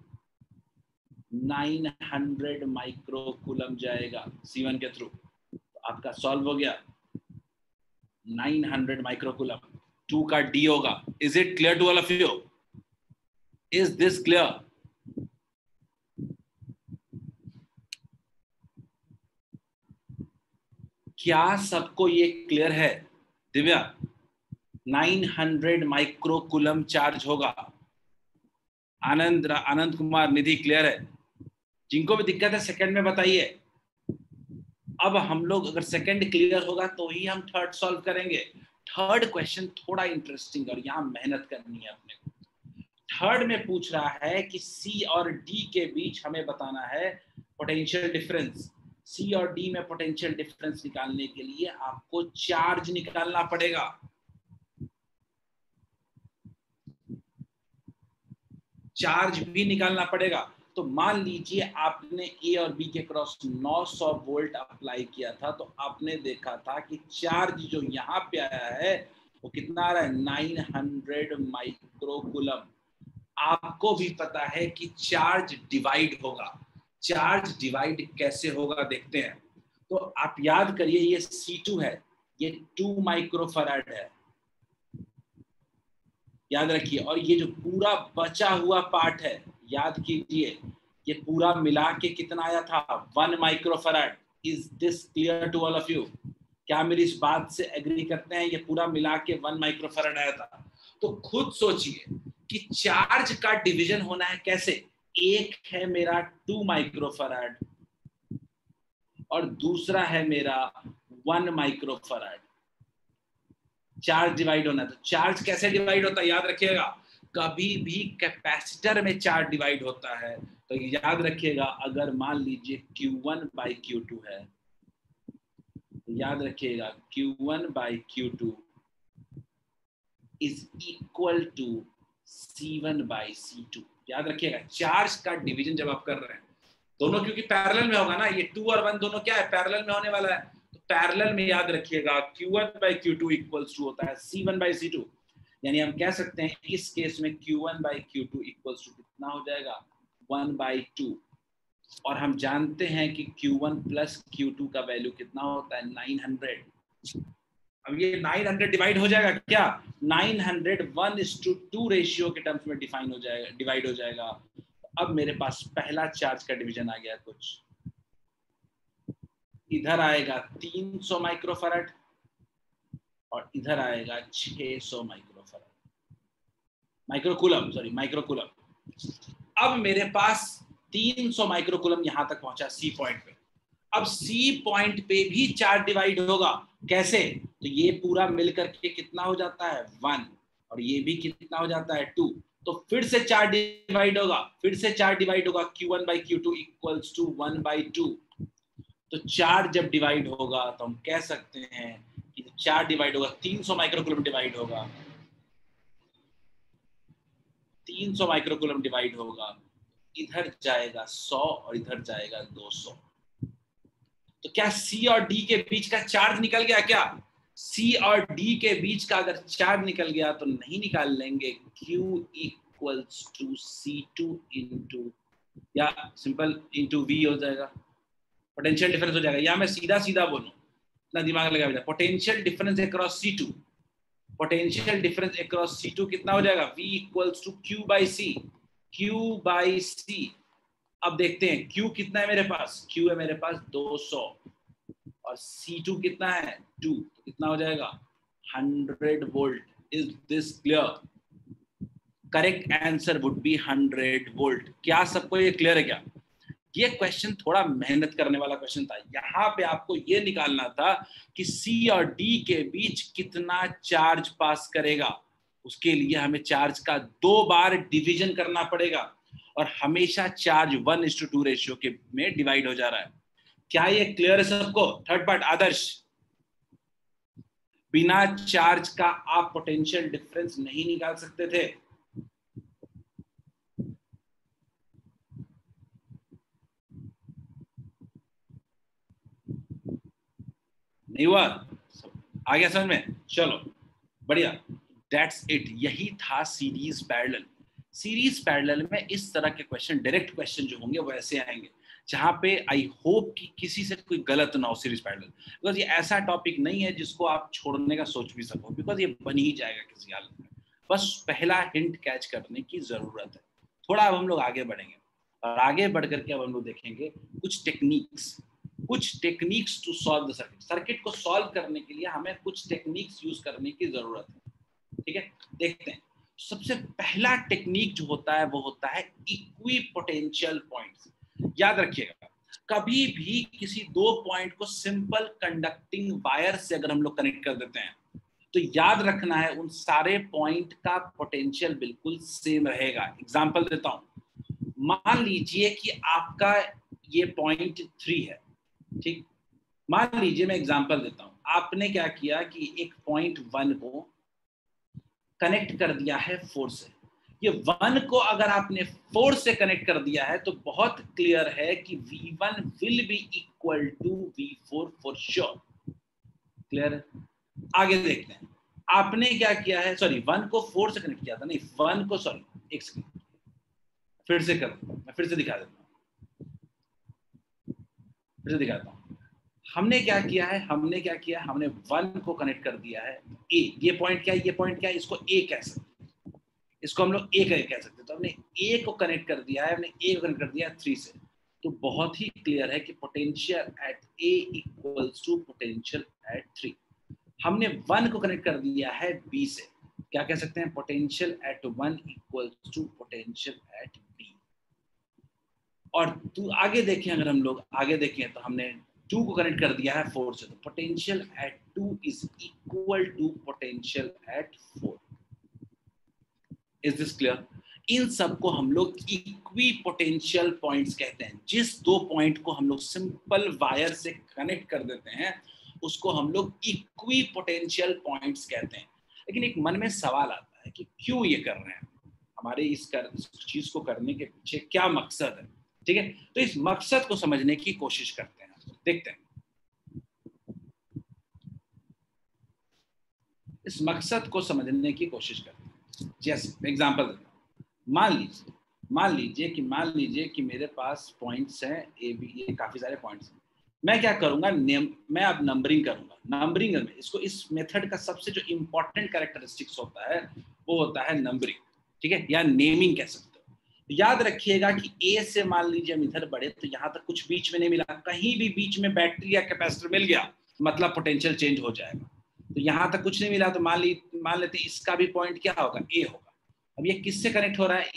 900 माइक्रोकूलम जाएगा C1 के थ्रू। तो आपका सॉल्व हो गया 900 माइक्रोकूलम। 2 का D होगा। Is it clear to all of you? Is this clear? क्या सबको ये क्लियर है? दिव्या, 900 माइक्रोकूलम चार्ज होगा। आनंद कुमार, निधि, क्लियर है? जिनको भी दिक्कत है सेकंड में बताइए। अब हम लोग अगर सेकंड क्लियर होगा तो ही हम थर्ड सॉल्व करेंगे। थर्ड क्वेश्चन थोड़ा इंटरेस्टिंग और यहाँ मेहनत करनी है अपने को। थर्ड में पूछ रहा है कि सी और डी के बीच हमें बताना है पोटेंशियल डिफरेंस। सी और डी में पोटेंशियल डिफरेंस निकालने के लिए आपको चार्ज निकालना पड़ेगा। चार्ज भी निकालना पड़ेगा। तो मान लीजिए आपने ए और बी के क्रॉस 900 वोल्ट अप्लाई किया था, तो आपने देखा था कि चार्ज जो यहाँ पे आया है वो कितना आ रहा है? 900 माइक्रोकूलम। आपको भी पता है कि चार्ज डिवाइड होगा। चार्ज डिवाइड कैसे होगा देखते हैं। तो आप याद करिए, ये C2 है, ये 2 माइक्रोफैराड है, याद रखिए। और ये जो पूरा बचा हुआ पार्ट है, याद कीजिए, ये पूरा मिला के कितना आया था? 1 microfarad. Is this clear to all of you? क्या मेरी इस बात से एग्री करते हैं? ये पूरा मिला के 1 माइक्रोफैराड आया था। तो खुद सोचिए कि चार्ज का डिवीजन होना है कैसे। एक है मेरा 2 माइक्रोफैराड और दूसरा है मेरा 1 माइक्रोफैराड। चार्ज डिवाइड होना है, तो चार्ज कैसे डिवाइड होता है याद रखिएगा। कभी भी कैपेसिटर में चार्ज डिवाइड होता है तो याद रखिएगा, अगर मान लीजिए Q1 by Q2 है, तो याद रखिएगा Q1 by Q2 is equal to C1 by C2। याद रखिएगा, चार्ज का डिवीजन जब आप कर रहे हैं दोनों, क्योंकि पैरेलल में होगा ना, ये 2 और 1 दोनों क्या है? पैरेलल में होने वाला है। तो पैरेलल में याद रखिएगा Q1 by Q2 equals to होता है C1 by C2। यानी हम कह सकते हैं इस केस में Q1 by Q2 equals to कितना हो जाएगा? 1 by 2। और हम जानते हैं कि Q1 प्लस Q2 का वैल्यू कितना होता है? 900। अब ये 900 डिवाइड हो जाएगा क्या? 900 1:2 रेशियो के टर्म्स में डिफाइन हो जाएगा, डिवाइड हो जाएगा। अब मेरे पास पहला चार्ज का डिवीजन आ गया कुछ, इधर आएगा 300 माइक्रोफैराड और इधर आएगा 600 माइक्रोकूलम, सॉरी माइक्रोकूलम। अब मेरे पास 300 माइक्रोकूलम यहां तक पहुंचा सी पॉइंट पे। अब सी पॉइंट पे भी चार्ज डिवाइड होगा। कैसे? तो ये पूरा मिलकर के कितना हो जाता है? 1, और ये भी कितना हो जाता है? 2। तो फिर से चार्ज डिवाइड होगा, फिर से चार्ज डिवाइड होगा। Q1 by Q2 equals to 1 by 2। तो चार्ज जब डिवाइड होगा तो हम कह सकते हैं कि चार्ज डिवाइड होगा, 300 माइक्रोकूलम डिवाइड होगा, 300 माइक्रोकूलम डिवाइड होगा, इधर जाएगा 100 और इधर जाएगा 200। तो क्या सी और डी के बीच का चार्ज निकल गया क्या? सी और डी के बीच का अगर चार्ज निकल गया तो नहीं निकाल लेंगे। Q equals to C2 into, या सिंपल इंटू V हो जाएगा, पोटेंशियल डिफरेंस हो जाएगा। या मैं सीधा सीधा बोलूं, इतना दिमाग लगा, potential difference across C2, potential difference across C2 कितना हो जाएगा? V equals to Q by C, Q by C। अब देखते हैं Q कितना है मेरे पास? Q है मेरे पास 200, और C2 कितना है 2, तो कितना हो जाएगा 100 volt. Is this clear? Correct answer would B 100 volt. क्या सबको ये क्लियर है क्या? ये क्वेश्चन थोड़ा मेहनत करने वाला क्वेश्चन था। यहाँ पे आपको ये निकालना था कि C और D के बीच कितना चार्ज पास करेगा। उसके लिए हमें चार्ज का 2 बार डिवीजन करना पड़ेगा और हमेशा चार्ज 1:2 रेशियो के में डिवाइड हो जा रहा है। क्या ये क्लियर है सबको? थर्ड पार्ट आदर्श, बिना चार्ज का आप पोटेंशियल डिफरेंस नहीं निकाल सकते थे। नहीं हुआ? आ गया समझ में? चलो बढ़िया, दैट्स इट। यही था सीरीज पैरेलल। सीरीज पैरेलल में इस तरह के क्वेश्चन, डायरेक्ट क्वेश्चन जो होंगे वो ऐसे आएंगे, जहां पे आई होप कि किसी से कोई गलत ना हो सीरीज पैरेलल, बिकॉज ये ऐसा टॉपिक नहीं है जिसको आप छोड़ने का सोच भी सको, बिकॉज ये बन ही जाएगा किसी हालत में। बस पहला हिंट कैच करने की जरूरत है। थोड़ा अब हम लोग आगे बढ़ेंगे और आगे बढ़ करके अब हम लोग देखेंगे कुछ techniques to solve the circuit. Circuit को सॉल्व करने के लिए हमें कुछ टेक्निक्स यूज करने की जरूरत है। ठीक है, देखते हैं। सबसे पहला टेक्निक जो होता है वो होता है इक्विपोटेंशियल पॉइंट्स। याद रखिएगा, कभी भी किसी 2 पॉइंट को सिंपल कंडक्टिंग वायर से अगर हम लोग कनेक्ट कर देते हैं तो याद रखना है उन सारे पॉइंट का पोटेंशियल बिल्कुल सेम रहेगा। एग्जांपल देता हूं, मान लीजिए कि आपका ये पॉइंट 3 है। ठीक, मान लीजिए, मैं एग्जांपल देता हूं, आपने क्या किया कि एक पॉइंट 1 को कनेक्ट कर दिया है 4 से। ये 1 को अगर आपने 4 से कनेक्ट कर दिया है तो बहुत क्लियर है कि V1 will be equal to V4 for sure. Clear है? आगे देखते हैं, आपने क्या किया है, सॉरी 1 को 4 से कनेक्ट किया था, नहीं 1 को, सॉरी एक सेकंड, फिर से कर, मैं फिर से दिखा देता हूं, फिर से दिखाता हूं। हमने क्या किया है, हमने 1 को कनेक्ट कर दिया है ए। ये पॉइंट क्या है, ये पॉइंट क्या है, इसको ए कह सकते हैं, इसको हम लोग ए कह सकते हैं। तो हमने ए को कनेक्ट कर दिया है, हमने ए को कनेक्ट कर दिया 3 से। तो बहुत ही क्लियर है कि potential at A equals to potential at 3। हमने 1 को कनेक्ट कर दिया है बी से, क्या कह सकते हैं, potential at 1 equals to potential at B. और तू आगे देखें, अगर हम लोग आगे देखें तो हमने 2 को कनेक्ट कर दिया है 4 से, तो potential at 2 is equal to potential at 4। Is this clear? इन सब को हम लोग इक्वी पोटेंशियल पॉइंट्स कहते हैं। जिस 2 पॉइंट को हम लोग सिंपल वायर से कनेक्ट कर देते हैं उसको हम लोग इक्वी पोटेंशियल पॉइंट्स कहते हैं। लेकिन एक मन में सवाल आता है कि क्यों ये कर रहे हैं, हमारे इस चीज को करने के पीछे क्या मकसद है। ठीक है, तो इस मकसद को समझने की कोशिश करते हैं, देखते हैं। इस मकसद को समझने की कोशिश करते हैं। जैसे एग्जांपल देता हूं, मान लीजिए कि मेरे पास पॉइंट्स हैं ए बी, ये काफी सारे पॉइंट्स हैं। मैं क्या करूंगा, मैं अब नंबरिंग करूंगा। नंबरिंग में इसको, इस मेथड का सबसे जो इंपॉर्टेंट कैरेक्टरिस्टिक्स होता है वो होता है नंबरिंग। ठीक है, या नेमिंग कह सकते हो। याद रखिएगा कि ए से मान लीजिए हम इधर बढ़े तो यहाँ तक कुछ बीच में नहीं मिला, कहीं भी बीच में बैटरी या कैपेसिटर मिल गया मतलब पोटेंशियल चेंज हो जाएगा। तो यहाँ तक कुछ नहीं मिला तो मान लेते हैं इसका भी पॉइंट क्या होगा, ए होगा। अब ये किससे कनेक्ट हो रहा है,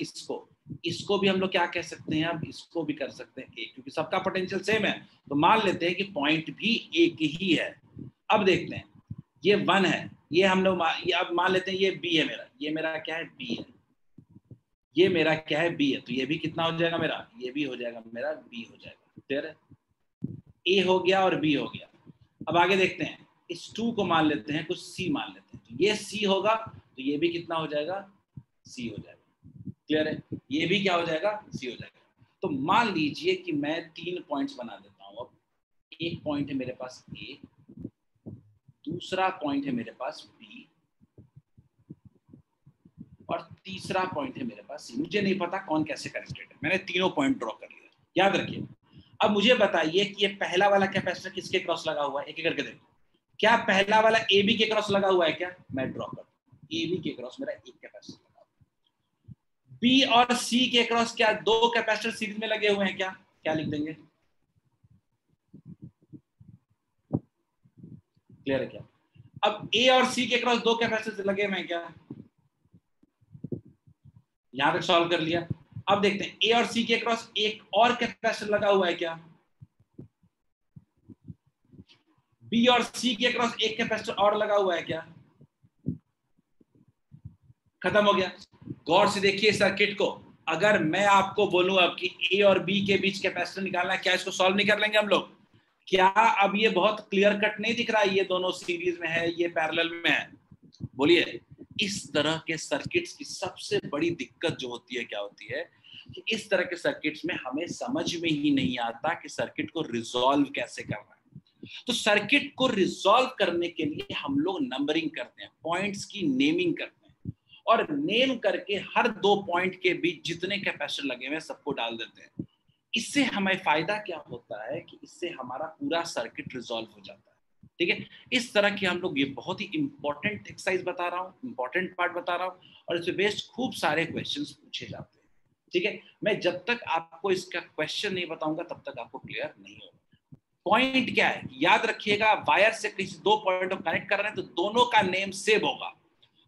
इसको भी हम लोग क्या कह सकते हैं, अब इसको भी कर सकते हैं ए, क्योंकि सबका पोटेंशियल सेम है। तो मान लेते हैं कि पॉइंट भी एक ही है। अब देखते हैं, ये 1 है, ये हम लोग अब मान लेते हैं ये बी है मेरा, ये मेरा क्या है, बी है, ये मेरा क्या है, बी है। तो ये भी कितना हो जाएगा मेरा, ये भी हो जाएगा मेरा, बी हो जाएगा। क्लियर है? ए हो गया और बी हो गया। अब आगे देखते हैं, इस 2 को मान लेते हैं कुछ सी मान लेते हैं, तो ये सी होगा तो ये भी कितना हो जाएगा, सी हो जाएगा। क्लियर है? ये भी क्या हो जाएगा, सी हो जाएगा। तो मान लीजिए कि मैं 3 पॉइंट्स बना देता हूं। अब एक पॉइंट है मेरे पास ए, दूसरा पॉइंट है मेरे पास बी, और तीसरा पॉइंट है मेरे पास सी। मुझे नहीं पता कौन कैसे कनेक्टेड है, मैंने तीनों पॉइंट ड्रॉ कर लिया। याद रखिए, अब मुझे बताइए कि ये पहला वाला कैपेसिटर किसके क्रॉस लगा हुआ है, एक एक करके देखो। क्या पहला वाला ए बी के क्रॉस लगा हुआ है क्या? मैं ड्रॉ कर, ए बी के क्रॉस मेरा एक कैपेसिटर लगा हुआ है। बी और सी के क्रॉस क्या 2 कैपेसिटर सीरीज में लगे हुए हैं क्या? क्या लिख देंगे, क्लियर है क्या? अब ए और सी के क्रॉस दो कैपेसिटर लगे हुए हैं क्या? यहां तक सॉल्व कर लिया। अब देखते हैं ए और सी के क्रॉस एक और कैपेसिटर लगा हुआ है क्या? बी और सी के क्रॉस एक कैपेसिटर और लगा हुआ है क्या? खत्म हो गया। गौर से देखिए सर्किट को। अगर मैं आपको बोलूं अब कि ए और बी के बीच कैपेसिटर निकालना है, क्या इसको सॉल्व नहीं कर लेंगे हम लोग? क्या अब ये बहुत क्लियर कट नहीं दिख रहा है? ये दोनों सीरीज में है, ये पैरेलल में है। बोलिए, इस तरह के सर्किट्स की सबसे बड़ी दिक्कत जो होती है क्या होती है कि इस तरह के सर्किट्स में हमें समझ में ही नहीं आता कि सर्किट को रिजॉल्व कैसे करना है। तो सर्किट को रिजॉल्व करने के लिए हम लोग नंबरिंग करते हैं, पॉइंट्स की नेमिंग करते हैं, और नेम करके हर दो पॉइंट के बीच जितने कैपेसिटर लगे हुए हैं सबको डाल देते हैं। इससे हमें फायदा क्या होता है कि इससे हमारा पूरा सर्किट रिजॉल्व हो जाता है। ठीक है, इस तरह की हम लोग, ये बहुत ही इंपॉर्टेंट एक्सरसाइज बता रहा हूँ, इंपॉर्टेंट पार्ट बता रहा हूँ, और इससे बेस्ड खूब सारे क्वेश्चंस पूछे जाते हैं। ठीक है, मैं जब तक आपको इसका क्वेश्चन नहीं बताऊंगा तब तक आपको क्लियर नहीं होगा। पॉइंट क्या है याद रखिएगा, वायर से किसी दो पॉइंट को कनेक्ट कर रहे हैं तो दोनों का नेम सेम होगा,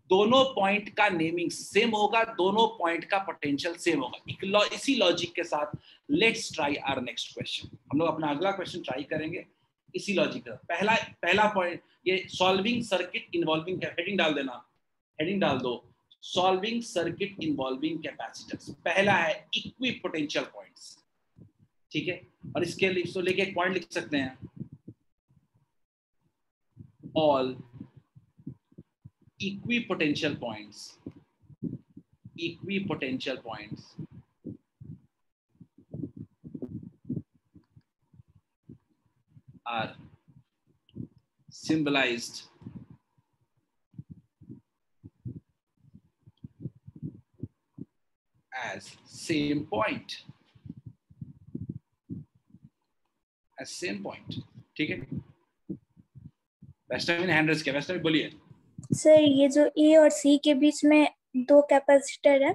दोनों पॉइंट का नेमिंग सेम होगा, दोनों पॉइंट का पोटेंशियल सेम होगा। इसी लॉजिक के साथ let's try our next question. हम लोग अपना अगला क्वेश्चन ट्राई करेंगे इसी लॉजिक का। पहला पॉइंट ये सॉल्विंग सर्किट इन्वॉल्विंग, हेडिंग डाल देना, हेडिंग डाल दो, सॉल्विंग सर्किट इन्वॉल्विंग कैपेसिटर्स। पहला है इक्वी पोटेंशियल पॉइंट्स। ठीक है, और इसके लिए इसको लेके एक पॉइंट लिख सकते हैं, all equipotential points are symbolized as same point, ठीक है। वैष्णवी ने हैंड रेज किया, वैष्णवी बोलिए।
सर ये जो ए और सी के बीच में दो कैपेसिटर है,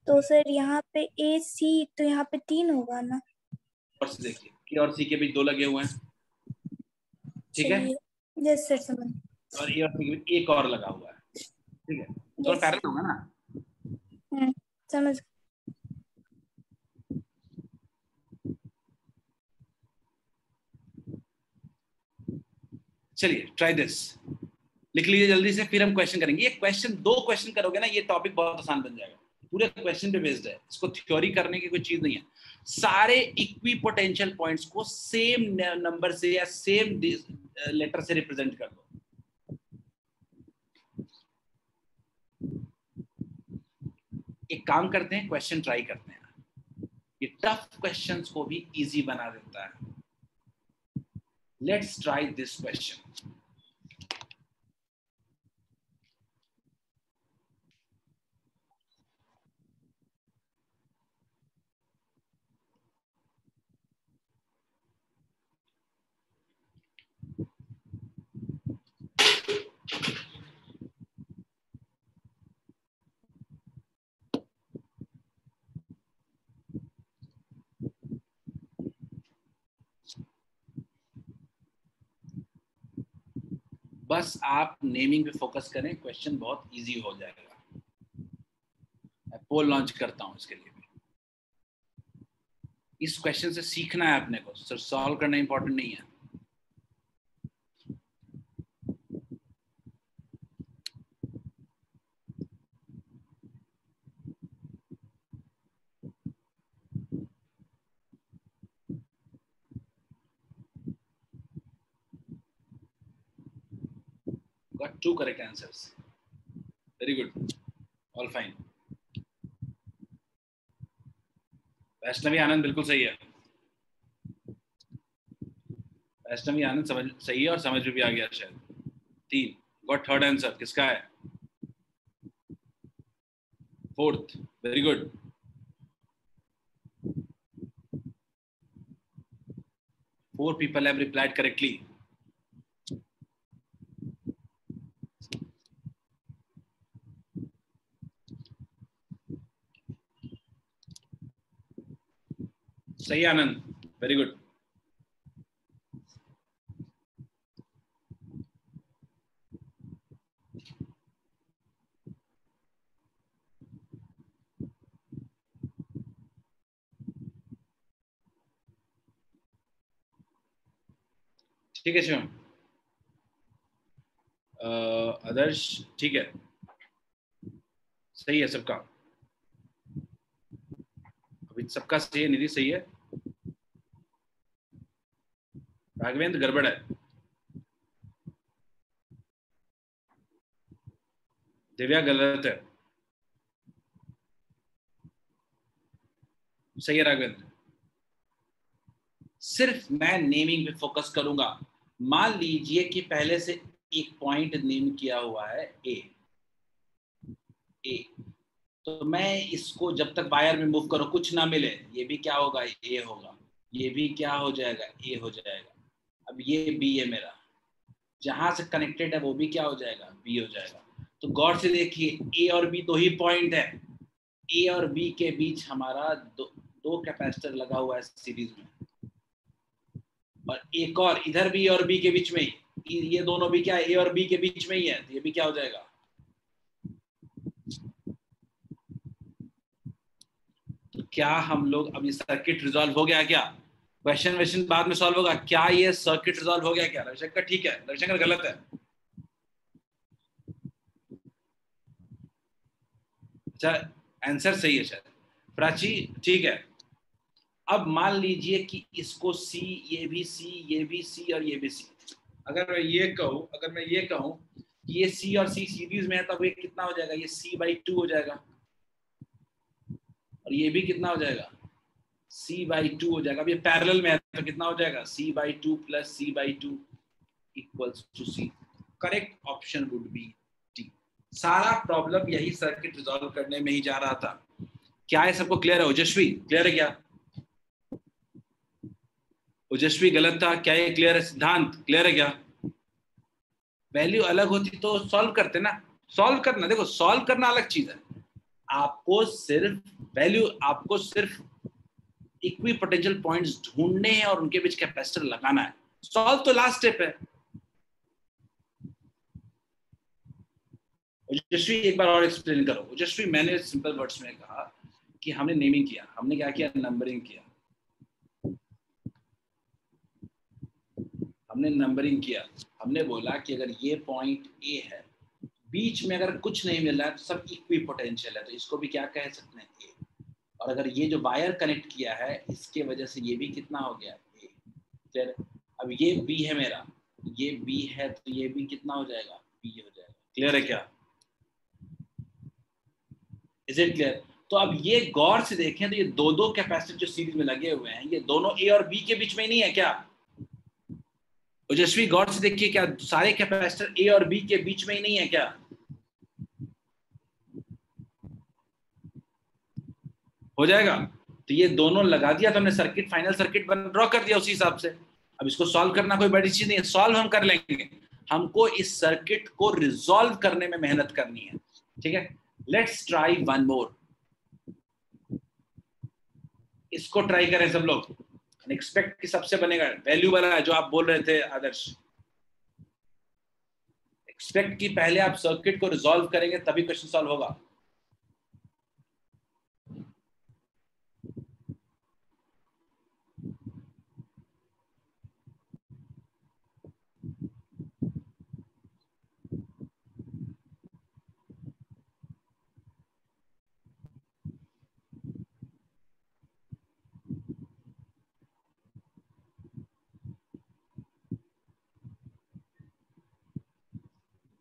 तो सर यहाँ पे ए सी तो यहाँ पे 3 होगा ना?
और से देखिए, के और सी के बीच 2 लगे हुए हैं, ठीक है,
यस सर समझ।
और ए और सी के बीच एक और लगा हुआ है, ठीक है, तो पैरेलल होगा ना।
समझ।
चलिए ट्राई दिस, लिख लीजिए जल्दी से, फिर हम क्वेश्चन करेंगे। ये क्वेश्चन, 2 क्वेश्चन करोगे ना, ये टॉपिक बहुत आसान बन जाएगा। पूरे क्वेश्चन पे बेस्ड है, इसको थ्योरी करने की कोई चीज नहीं है। सारे इक्वी पोटेंशियल पॉइंट्स को सेम नंबर से या सेम लेटर से रिप्रेजेंट कर दो। एक काम करते हैं, क्वेश्चन ट्राई करते हैं, ये टफ क्वेश्चंस को भी इजी बना देता है। Let's try this question. बस आप नेमिंग पे फोकस करें, क्वेश्चन बहुत इजी हो जाएगा। मैं पोल लॉन्च करता हूं इसके लिए। इस क्वेश्चन से सीखना है अपने को, सर सॉल्व करना इंपॉर्टेंट नहीं है। Got 2 correct answers. Very good. All fine. Vaishnavi आनंद बिल्कुल सही है। वैष्णवी आनंद समझ सही है और समझ में भी आ गया शायद। 3 गॉट थर्ड आंसर किसका है? 4th, very good. Four people have replied correctly. सही आनंद, वेरी गुड। ठीक है शिवम, आदर्श ठीक है, सही है सबका, अभी सबका सही है, निधि सही है, राघवेंद्र गड़बड़ है, दिव्या गलत है, सही है राघवेंद्र। सिर्फ मैं नेमिंग पे फोकस करूंगा। मान लीजिए कि पहले से एक पॉइंट नेम किया हुआ है ए, ए, तो मैं इसको जब तक वायर में मूव करो कुछ ना मिले, ये भी क्या होगा, ए होगा, ये भी क्या हो जाएगा, ए हो जाएगा। अब ये बी है मेरा, जहां से कनेक्टेड है वो भी क्या हो जाएगा, बी हो जाएगा। तो गौर से देखिए, ए और बी दो ही पॉइंट है, ए और बी के बीच हमारा दो कैपेसिटर लगा हुआ है सीरीज में, और एक और इधर भी और बी के बीच में ही, ये दोनों भी क्या ए और बी के बीच में ही है, तो ये भी क्या हो जाएगा। तो क्या हम लोग, अब ये सर्किट रिजॉल्व हो गया क्या, क्वेश्चन बाद में सॉल्व होगा, क्या ये सर्किट रिजॉल्व हो गया क्या। रविशंकर ठीक है, रविशंकर गलत है, अच्छा आंसर सही है शायद, प्राची ठीक है। अब मान लीजिए कि इसको सी, ये भी सी, ये भी सी और ये भी सी, अगर मैं ये कहूं कि ये सी और सी सीरीज में है, तब ये कितना हो जाएगा, ये C/2 हो जाएगा, और ये भी कितना हो जाएगा, C/2 हो जाएगा। अब ये पैरेलल में है तो कितना हो जाएगा, C/2 plus C/2 equals to C। Correct option would be D. सारा प्रॉब्लम यही सर्किट रिजॉल्व करने में ही जा रहा था। क्या है सबको क्लियर है, ओजस्वी क्लियर है क्या, ओजस्वी गलत था, क्या ये क्लियर है, सिद्धांत क्लियर है क्या। वैल्यू अलग होती तो सॉल्व करते ना, सॉल्व करना, देखो सॉल्व करना अलग चीज है, आपको सिर्फ इक्वी पोटेंशियल पॉइंट्स ढूंढने हैं और उनके बीच कैपेसिटर लगाना है, सॉल्व तो लास्ट स्टेप है। ओजस्वी एक बार और एक्सप्लेन करो। ओजस्वी मैंने सिंपल वर्ड्स में कहा कि हमने नेमिंग किया, हमने क्या किया, नंबरिंग किया, हमने नंबरिंग किया, हमने बोला कि अगर ये पॉइंट ए है, बीच में अगर कुछ नहीं मिल रहा है तो सब इक्वी पोटेंशियल है, तो इसको भी क्या कह सकते हैं, ए। और अगर ये जो वायर कनेक्ट किया है इसके वजह से ये भी कितना हो गया, ए। फिर अब ये बी है मेरा, ये बी है तो ये भी कितना हो जाएगा, बी हो जाएगा। क्लियर है क्या, इज इट क्लियर। तो अब ये गौर से देखें तो ये दो कैपेसिटर जो सीरीज में लगे हुए हैं, ये दोनों ए और बी के बीच में नहीं है क्या। ओजस्वी गौर से देखिए, क्या सारे कैपेसिटर ए और बी के बीच में ही नहीं है क्या, हो जाएगा। तो ये दोनों लगा दिया तो हमने सर्किट, फाइनल सर्किट ड्रॉ कर दिया उसी हिसाब से। अब इसको सॉल्व करना कोई बड़ी चीज नहीं है, सॉल्व हम कर लेंगे, हमको इस सर्किट को रिजॉल्व करने में मेहनत करनी है, ठीक है। लेट्स ट्राई वन मोर, इसको ट्राई करें सब लोग। अनएक्सपेक्ट की सबसे बनेगा, वैल्यू वाला है जो आप बोल रहे थे आदर्श, एक्सपेक्ट की पहले आप सर्किट को रिजॉल्व करेंगे तभी क्वेश्चन सॉल्व होगा।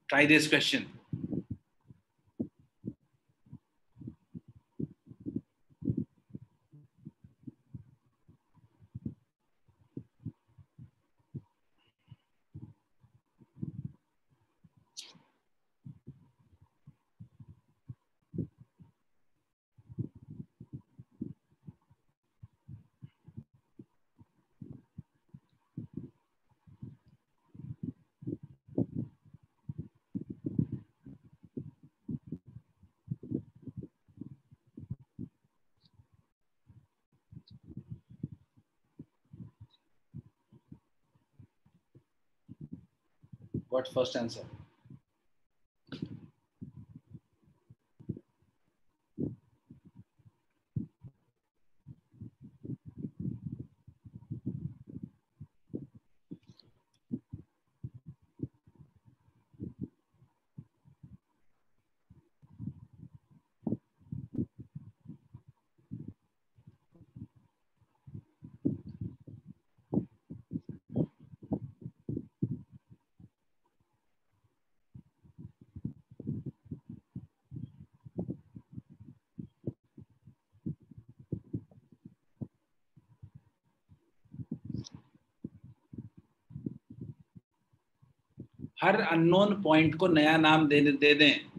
Try this question. What first answer? Her unknown point को नया नाम दे दें।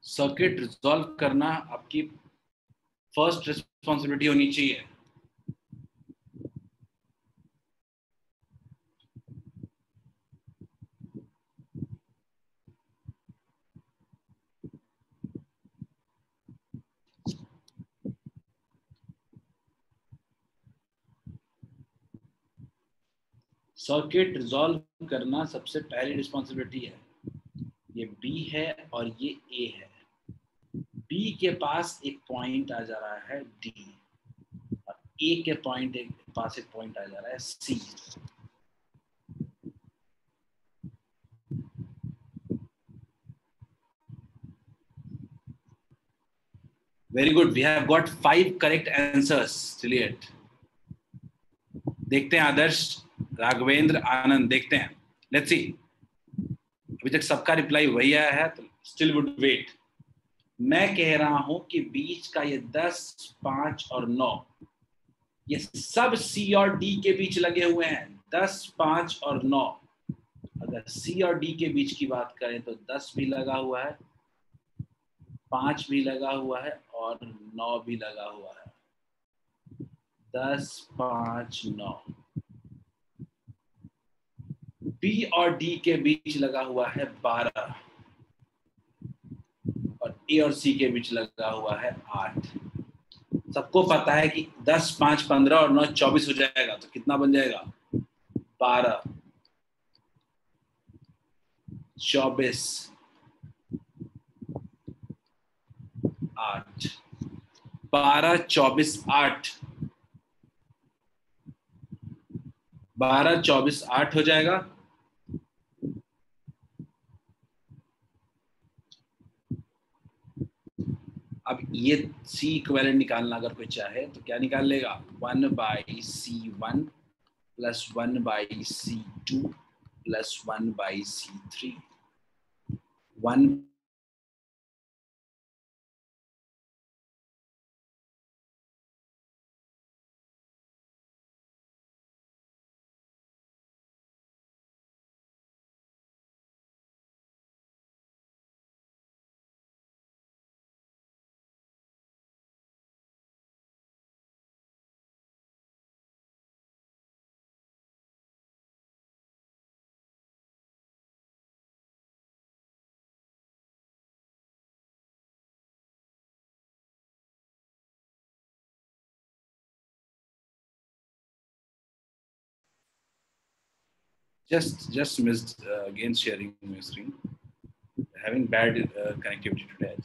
सर्किट रिजॉल्व करना आपकी फर्स्ट रिस्पॉन्सिबिलिटी होनी चाहिए। सर्किट रिजॉल्व करना सबसे पहली रिस्पॉन्सिबिलिटी है। ये बी है और ये ए है। बी के पास एक पॉइंट आ जा रहा है डी, और ए के पास एक पॉइंट आ जा रहा है C. Very good, we have got 5 correct answers. चलिए देखते हैं आदर्श, राघवेंद्र, आनंद, देखते हैं। लेट्स सी, अभी तक सबका रिप्लाई वही आया है, तो स्टिल वुड वेट। मैं कह रहा हूं कि बीच का ये 10, 5 और 9 ये सब सी और डी के बीच लगे हुए हैं। 10, 5 और 9। अगर सी और डी के बीच की बात करें तो 10 भी लगा हुआ है, 5 भी लगा हुआ है और 9 भी लगा हुआ है। 10, 5, 9। बी और डी के बीच लगा हुआ है 12, और ए और सी के बीच लगा हुआ है 8। सबको पता है कि 10, 5, 15 और 9 24 हो जाएगा, तो कितना बन जाएगा? 12, 24, 8। 12, 24, 8। 12, 24, 8 हो जाएगा। अब ये सी इक्विवेलेंट निकालना अगर कोई चाहे तो क्या निकाल लेगा? 1/C1 plus 1/C2 plus 1/C3। 1 just missed again sharing my screen. Having bad connectivity today.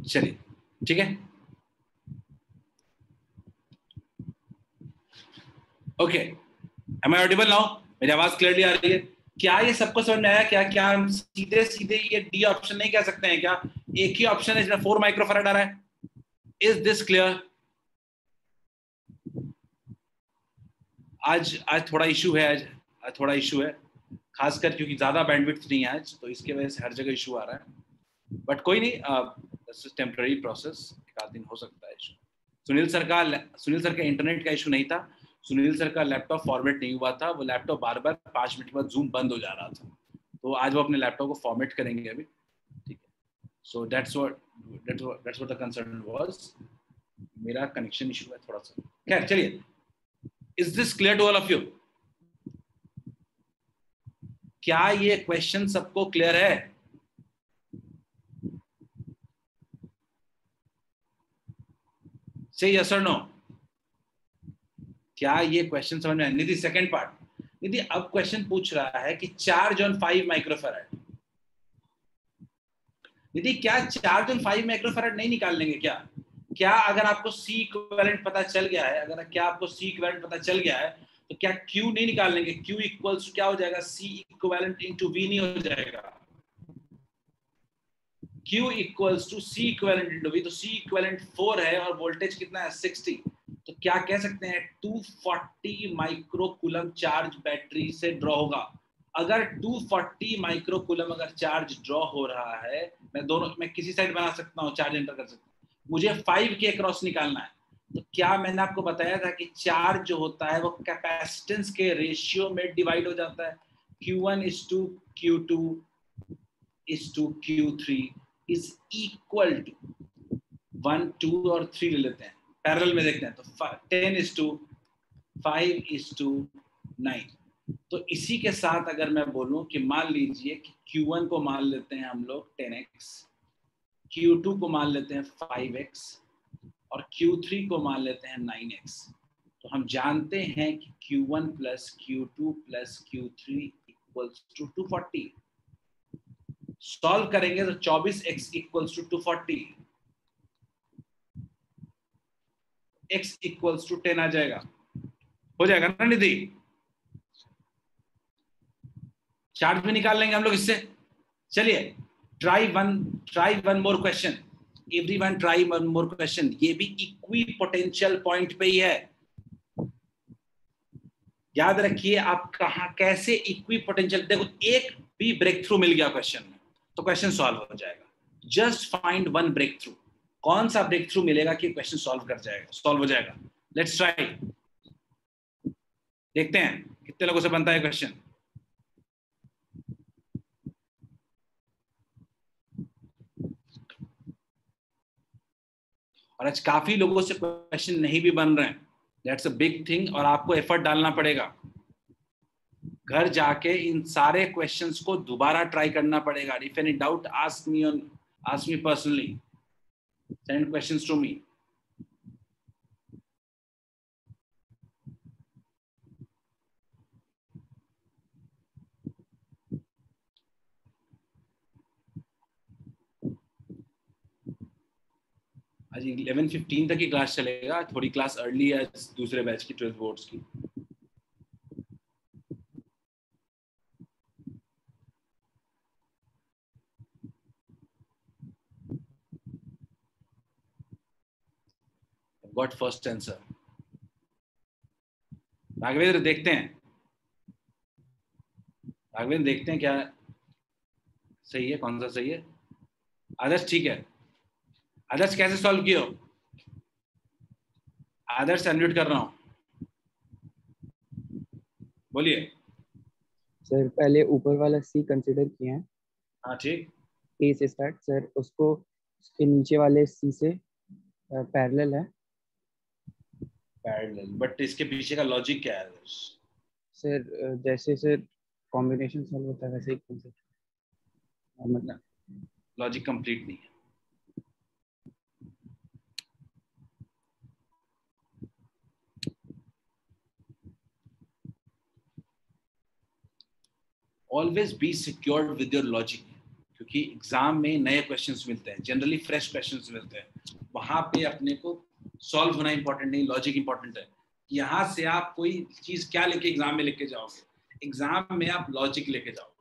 चलिए ठीक है, okay. Am I audible now? मेरी आवाज क्लियरली आ रही है? क्या ये सबको समझ में आया? क्या हम सीधे सीधे ये डी ऑप्शन नहीं कह सकते हैं क्या? एक ही ऑप्शन है जिसमें 4 माइक्रोफैराड आ रहा है। Is this clear? आज थोड़ा इशू है, आज थोड़ा इशू है, खासकर क्योंकि ज्यादा बैंडविड्थ नहीं है आज, तो इसके वजह से हर जगह इशू आ रहा है। बट कोई नहीं, टेम्पररी प्रोसेस, एक आध दिन हो सकता है इशू। सुनील सर का इंटरनेट का इशू नहीं था। सुनील सर का लैपटॉप फॉर्मेट नहीं हुआ था, वो लैपटॉप बार बार 5 मिनट बाद जूम बंद हो जा रहा था, तो आज वो अपने लैपटॉप को फॉर्मेट करेंगे अभी, ठीक है। So that's what the concern was. मेरा कनेक्शन इशू है थोड़ा सा। खैर चलिए, is this clear to all of you? क्या ये क्वेश्चन सबको क्लियर है? से यस और नो? क्या ये क्वेश्चन समझ में आया? निधि, सेकंड पार्ट। निधि, अब क्वेश्चन पूछ रहा है कि 4/5 माइक्रोफैराड। निधि, क्या 4/5 माइक्रोफैराड नहीं निकाल लेंगे क्या अगर आपको सी इक्विवेलेंट पता चल गया है, तो क्या Q नहीं निकाल लेंगे? Q इक्वल्स टू क्या हो जाएगा? C इक्विवेलेंट इनटू V नहीं हो जाएगा? Q equals to C equivalent into V, तो C इक्विवेलेंट 4 है और वोल्टेज कितना है? 60। तो क्या कह सकते हैं? 240 माइक्रोकूलम चार्ज बैटरी से ड्रॉ होगा। अगर 240 माइक्रोकूलम अगर चार्ज ड्रॉ हो रहा है, मैं किसी साइड बना सकता हूँ, चार्ज एंटर कर सकता हूँ, मुझे 5 के अक्रॉस निकालना है। तो क्या मैंने आपको बताया था कि चार्ज जो होता है वो कैपेसिटेंस के रेशियो में डिवाइड हो जाता है। Q1 is to Q2 is to Q3 is equal to 1, 2 और 3 ले लेते हैं, पैरेलल में देखते हैं, तो 10 is to 5 is to 9। तो इसी के साथ अगर मैं बोलूं कि मान लीजिए कि Q1 को मान लेते हैं हम लोग 10x, Q2 को मान लेते हैं 5x और Q3 को मान लेते हैं 9x, तो हम जानते हैं कि Q1 plus Q2 plus Q3 equals to 240। Solve करेंगे तो 24x equals to 240, x equals to 10 आ जाएगा। हो जाएगा ना निधि? चार्ज भी निकाल लेंगे हम लोग इससे। चलिए try one more question, everyone try one more question. ये भी इक्वी पोटेंशियल पॉइंट पे ही है, याद रखिए आप कहां कैसे इक्वी पोटेंशियल। देखो एक भी ब्रेक थ्रू मिल गया क्वेश्चन में तो क्वेश्चन सॉल्व हो जाएगा। Just find one breakthrough. कौन सा ब्रेक थ्रू मिलेगा कि क्वेश्चन सॉल्व हो जाएगा? लेट्स ट्राई, देखते हैं कितने लोगों से बनता है क्वेश्चन। और आज काफी लोगों से क्वेश्चन नहीं भी बन रहे हैं, दैट्स अ बिग थिंग, और आपको एफर्ट डालना पड़ेगा। घर जाके इन सारे क्वेश्चंस को दोबारा ट्राई करना पड़ेगा। If any doubt ask me personally, send questions to me. आज 11:15 तक की क्लास चलेगा, थोड़ी क्लास अर्ली है दूसरे बैच की 12th बोर्ड्स की। Got first answer। राघवेंद्र देखते हैं क्या सही है, कौन सा सही है। आदर्श ठीक है। आदर्श कैसे सॉल्व किया? आदर्श अनम्यूट कर रहा हूं, बोलिए।
सर पहले ऊपर वाला सी कंसिडर किए हैं,
हाँ ठीक,
ए से स्टार्ट सर, उसको उसके नीचे वाले सी से पैरेलल है।
पैरेलल, बट इसके पीछे का लॉजिक क्या है?
सर जैसे सर कॉम्बिनेशन सॉल्व होता है वैसे ही कंसिडर, मतलब
लॉजिक कंप्लीट नहीं है। Always be secured with your logic, क्योंकि एग्जाम में नए क्वेश्चंस मिलते हैं, जनरली फ्रेश क्वेश्चंस मिलते हैं। वहां पे अपने को सॉल्व होना इंपॉर्टेंट नहीं, लॉजिक इंपॉर्टेंट है। यहाँ से आप कोई चीज क्या लेके एग्जाम में लेके जाओगे? एग्जाम में आप लॉजिक लेके जाओगे।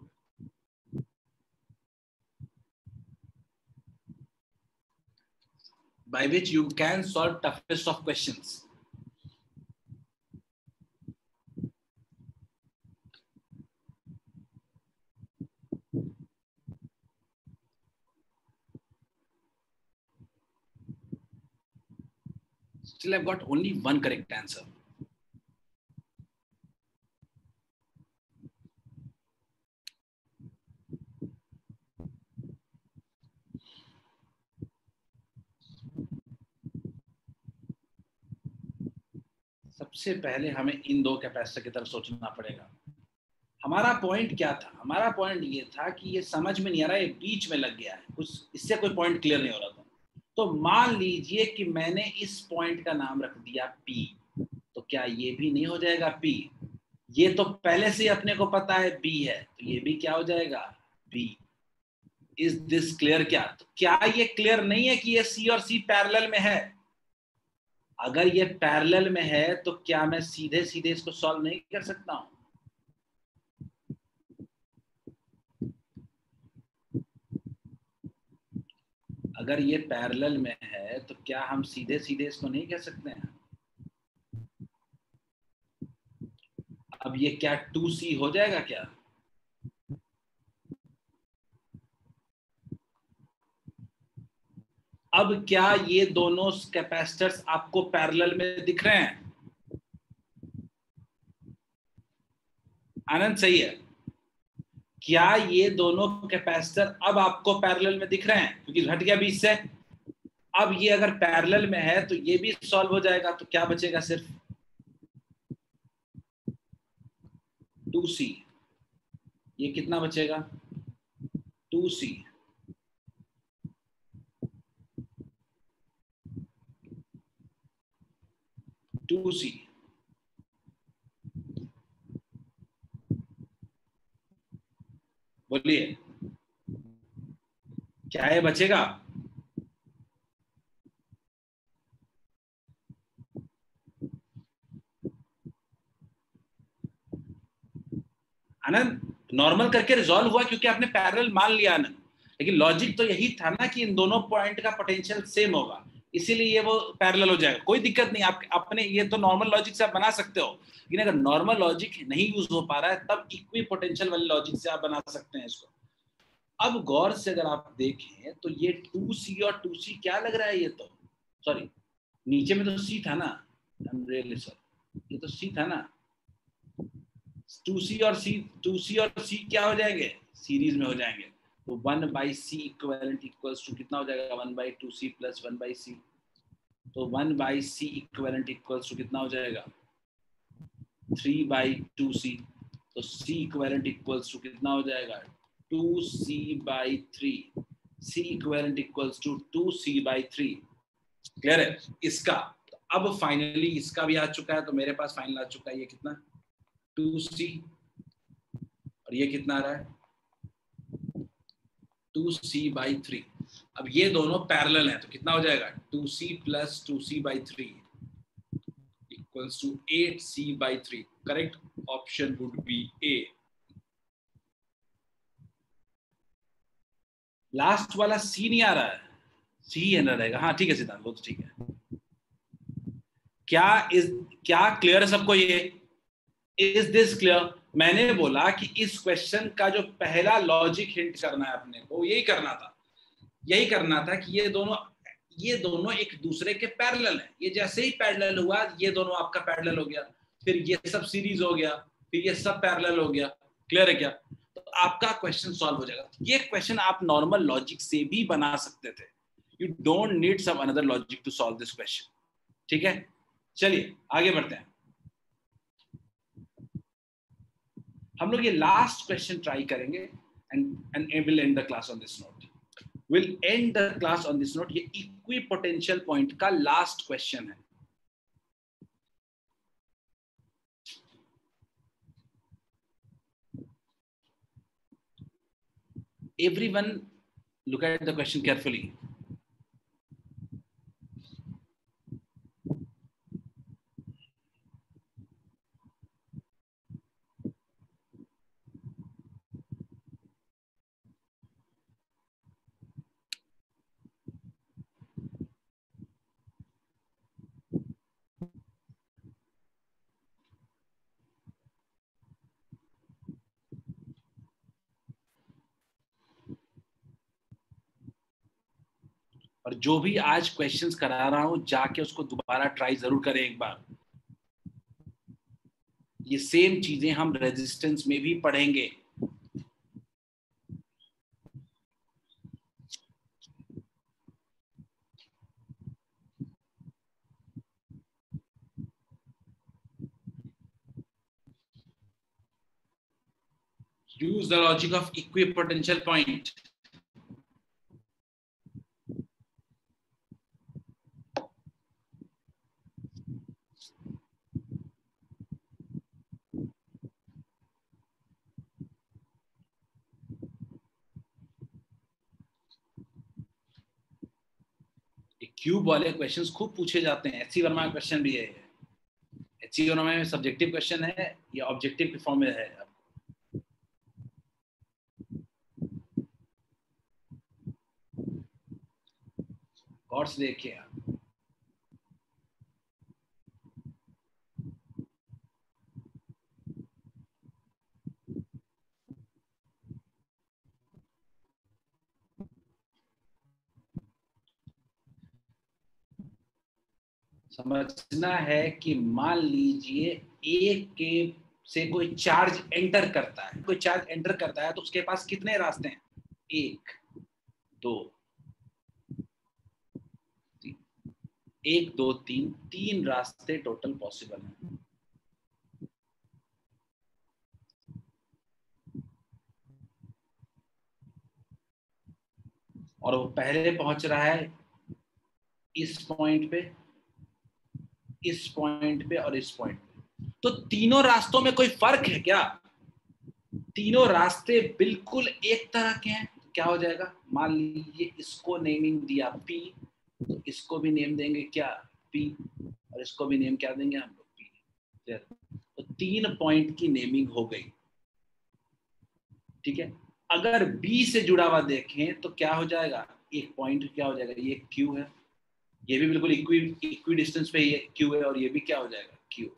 by which you can solve toughest of questions। Still I've got only one correct answer। सबसे पहले हमें इन दो कैपेसिटर की तरफ सोचना पड़ेगा। हमारा पॉइंट क्या था? हमारा पॉइंट ये था कि ये समझ में नहीं आ रहा, ये बीच में लग गया है, कुछ इससे कोई पॉइंट क्लियर नहीं हो रहा था। तो मान लीजिए कि मैंने इस पॉइंट का नाम रख दिया P, तो क्या ये भी नहीं हो जाएगा P? ये तो पहले से अपने को पता है B है, तो ये भी क्या हो जाएगा? B। Is this clear? क्या तो क्या ये क्लियर नहीं है कि ये C और C पैरेलल में है? अगर ये पैरेलल में है तो क्या मैं सीधे सीधे इसको सॉल्व नहीं कर सकता हूं? अगर ये पैरेलल में है तो क्या हम सीधे सीधे इसको नहीं कर सकते हैं? अब ये क्या 2C हो जाएगा क्या? अब क्या ये दोनों कैपेसिटर्स आपको पैरेलल में दिख रहे हैं? आनंद सही है। क्या ये दोनों कैपेसिटर अब आपको पैरेलल में दिख रहे हैं? क्योंकि घट गया 20 से। अब ये अगर पैरेलल में है तो ये भी सॉल्व हो जाएगा, तो क्या बचेगा? सिर्फ 2C। ये कितना बचेगा? 2C। 2C। बोलिए, क्या ये बचेगा? आनंद, नॉर्मल करके रिजॉल्व हुआ क्योंकि आपने पैरेलल मान लिया आनंद, लेकिन लॉजिक तो यही था ना कि इन दोनों पॉइंट का पोटेंशियल सेम होगा, इसीलिए ये वो पैरेलल हो जाएगा। कोई दिक्कत नहीं, आप अपने ये तो नॉर्मल लॉजिक से आप बना सकते हो, लेकिन अगर नॉर्मल लॉजिक नहीं यूज हो पा रहा है तब इक्वी पोटेंशियल वाले लॉजिक से आप बना सकते हैं इसको। अब गौर से अगर आप देखें तो ये 2C और 2C क्या लग रहा है? ये तो सॉरी, नीचे में तो C था ना, रियली सॉरी, ये तो C था ना। 2C और C क्या हो जाएंगे? सीरीज में हो जाएंगे। तो 1/C इक्विवेलेंट इक्वल्स टू कितना हो जाएगा? 1/2C plus 1/C। तो 1/C इक्विवेलेंट इक्वल्स टू कितना हो जाएगा? 3/2C। तो C इक्विवेलेंट इक्वल्स टू कितना हो जाएगा? 2C/3। C equivalent equals to 2C/3। Clear है इसका? तो अब फाइनली इसका भी आ चुका है, तो मेरे पास फाइनल आ चुका है। ये कितना? 2C। और ये कितना आ रहा है? 2C/3। अब ये दोनों पैरेलल हैं तो कितना हो जाएगा? 2C plus 2C/3 equals to 8C/3। Correct option would be A. Last वाला C नहीं आ रहा है, C है ना रहेगा। हाँ ठीक है सिद्धांत, वो तो ठीक है। क्या क्लियर है सबको? ये इज दिस क्लियर? मैंने बोला कि इस क्वेश्चन का जो पहला लॉजिक हिंट करना है अपने को, यही करना था कि ये दोनों एक दूसरे के पैरेलल हैं। ये जैसे ही पैरेलल हुआ, ये दोनों आपका पैरेलल हो गया, फिर ये सब सीरीज हो गया, फिर ये सब पैरेलल हो गया। क्लियर है क्या? तो आपका क्वेश्चन सॉल्व हो जाएगा। ये क्वेश्चन आप नॉर्मल लॉजिक से भी बना सकते थे। You don't need some another logic to solve this question. ठीक है, चलिए आगे बढ़ते हैं। हम लोग ये लास्ट क्वेश्चन ट्राई करेंगे and will end the class on this note. Will end the class on this note. ये इक्वी पोटेंशियल पॉइंट का लास्ट क्वेश्चन है। Everyone look at the question carefully. और जो भी आज क्वेश्चंस करा रहा हूं, जाके उसको दोबारा ट्राई जरूर करें एक बार। ये सेम चीजें हम रेजिस्टेंस में भी पढ़ेंगे। Use the logic of equipotential point. Cube वाले क्वेश्चंस खूब पूछे जाते हैं, एचसी वर्मा का क्वेश्चन भी है, एचसी वर्मा में सब्जेक्टिव क्वेश्चन है या ऑब्जेक्टिव के फॉर्म में है। गौर से देखिए आप, समझना है कि मान लीजिए एक के से कोई चार्ज एंटर करता है, कोई चार्ज एंटर करता है तो उसके पास कितने रास्ते हैं? 1 2 3, 1 2 3, 3 रास्ते टोटल पॉसिबल हैं। और वो पहले पहुंच रहा है इस पॉइंट पे, इस पॉइंट पे और इस पॉइंट पे। तो तीनों रास्तों में कोई फर्क है क्या? तीनों रास्ते बिल्कुल एक तरह के हैं। तो क्या हो जाएगा? मान लीजिए इसको नेमिंग दिया P, तो इसको भी नेम देंगे क्या? P, और इसको भी नेम क्या देंगे हम लोग? P। तो 3 पॉइंट की नेमिंग हो गई, ठीक है। अगर B से जुड़ा हुआ देखें तो क्या हो जाएगा? एक पॉइंट क्या हो जाएगा? ये Q है, ये भी बिल्कुल इक्वी डिस्टेंस पे ये Q है, और ये भी क्या हो जाएगा? Q।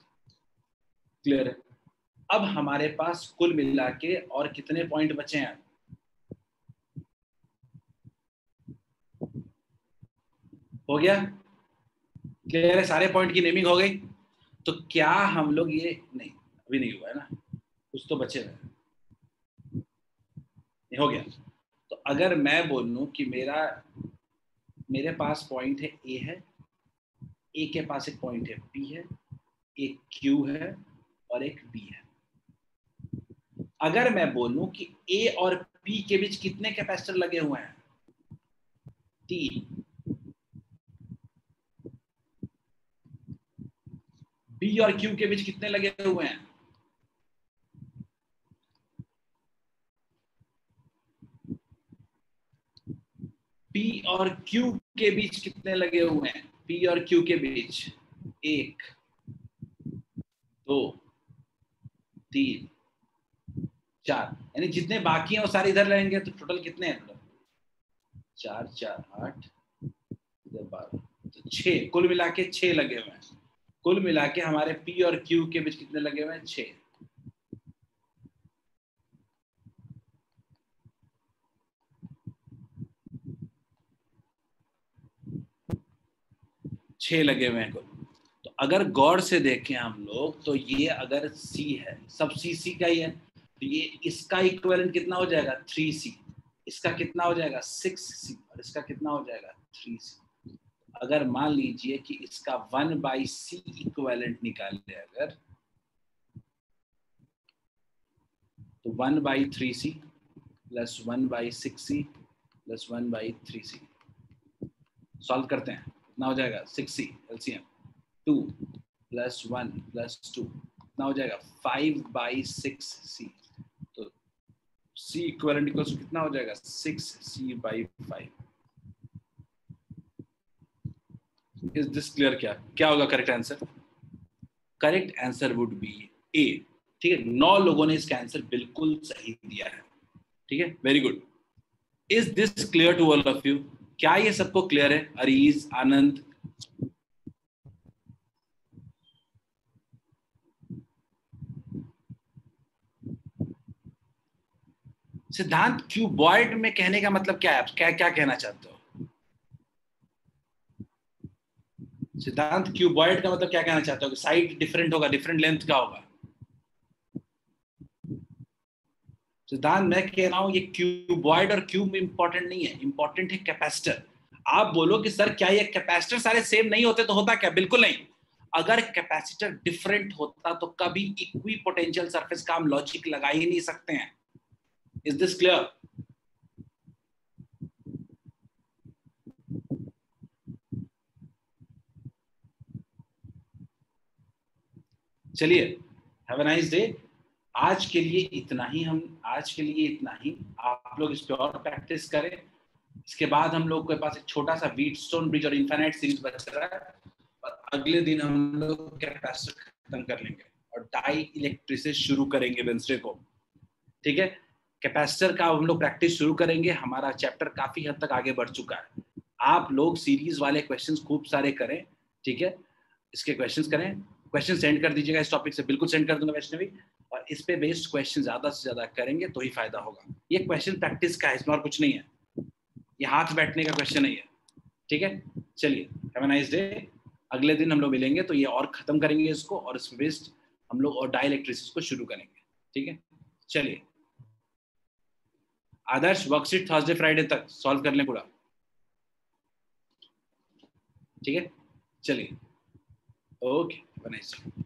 क्लियर है? अब हमारे पास कुल मिला के और कितने पॉइंट बचे हैं? हो गया? क्लियर है? सारे पॉइंट की नेमिंग हो गई। तो क्या हम लोग ये नहीं, अभी नहीं हुआ है ना, कुछ तो बचे हुए। हो गया। तो अगर मैं बोलूं कि मेरे पास पॉइंट है ए है, ए के पास एक पॉइंट है पी है, एक क्यू है और एक बी है। अगर मैं बोलूं कि ए और पी के बीच कितने कैपेसिटर लगे हुए हैं? 3। बी और क्यू के बीच कितने लगे हुए हैं? पी और क्यू के बीच कितने लगे हुए हैं? पी और क्यू के बीच 1 2 3 4, यानी जितने बाकी हैं वो सारे इधर रहेंगे। तो टोटल कितने हैं? 4 4 8 इधर 12, तो 6, कुल मिला के 6 लगे हुए हैं। कुल मिला के हमारे पी और क्यू के बीच कितने लगे हुए हैं? 6 लगे हुए हैं कुल। तो अगर गौर से देखें हम लोग, तो ये अगर C है, सब C का ही है, तो ये इसका इक्विवेलेंट कितना हो जाएगा? 3C। इसका कितना हो जाएगा? 6C। और इसका कितना हो जाएगा? 3C। अगर मान लीजिए कि इसका 1/C इक्विवेलेंट निकाले अगर, तो 1/3C plus 1/6C plus 1/3C। Solve करते हैं, कितना हो जाएगा? 6C एलसीएम, 2 प्लस 1 प्लस 2 कितना हो जाएगा? 5/6C। तो C इक्विवेलेंट इक्वल्स कितना हो जाएगा? 6C/5। Is this clear? क्या होगा correct answer? Correct answer would be a. ठीक है, 9 लोगों ने इसका आंसर बिल्कुल सही दिया है। ठीक है, very good. Is this clear to all of you? क्या ये सबको क्लियर है? अरीज, आनंद? सिद्धांत, क्यूबॉइड में कहने का मतलब क्या है? आप क्या क्या कहना चाहते हो? सिद्धांत, क्यूबॉइड का मतलब क्या कहना चाहते हो? कि साइड डिफरेंट होगा, डिफरेंट लेंथ का होगा। सिद्धांत, मैं कह रहा हूं ये क्यूबॉइड और क्यूब इंपॉर्टेंट नहीं है, इंपॉर्टेंट है कैपेसिटर। आप बोलो कि सर क्या ये कैपेसिटर सारे सेम नहीं होते तो होता क्या? बिल्कुल नहीं। अगर कैपेसिटर डिफरेंट होता तो कभी इक्वी पोटेंशियल सरफेस का हम लॉजिक लगा ही नहीं सकते हैं। Is this clear? चलिए, हैव अ नाइस डे। आज के लिए इतना ही। आप लोग इस पे और प्रैक्टिस करें। इसके बाद हम लोग के पास एक छोटा सा व्हीटस्टोन ब्रिज और इनफाइनाइट सीरीज बच रहा है, और अगले दिन हम लोग कैपेसिटर खत्म कर लेंगे और डाई इलेक्ट्रिसिटी शुरू करेंगे वेडनेसडे को। ठीक है, कैपेसिटर का हम लोग प्रैक्टिस शुरू करेंगे। हमारा चैप्टर काफी हद तक आगे बढ़ चुका है। आप लोग सीरीज वाले क्वेश्चंस खूब सारे करें, ठीक है, इसके क्वेश्चंस करें, क्वेश्चन सेंड कर दीजिएगा इस टॉपिक से, बिल्कुल सेंड कर दूंगा वैष्णवी, और इस पे बेस्ड क्वेश्चन ज्यादा से ज्यादा करेंगे तो ही फायदा होगा। ये क्वेश्चन प्रैक्टिस का है, इसमें और कुछ नहीं है, ये हाथ बैठने का क्वेश्चन नहीं है। ठीक है, चलिए, हैव अ नाइस डे। अगले दिन हम लोग मिलेंगे तो ये और खत्म करेंगे इसको, और इस बेस्ड हम लोग और डाइलेक्ट्रिसिस को शुरू करेंगे। ठीक है, चलिए आदर्श, वर्कशीट थर्सडे फ्राइडे तक सॉल्व कर लें पूरा। ठीक है, चलिए, okay, have a nice day.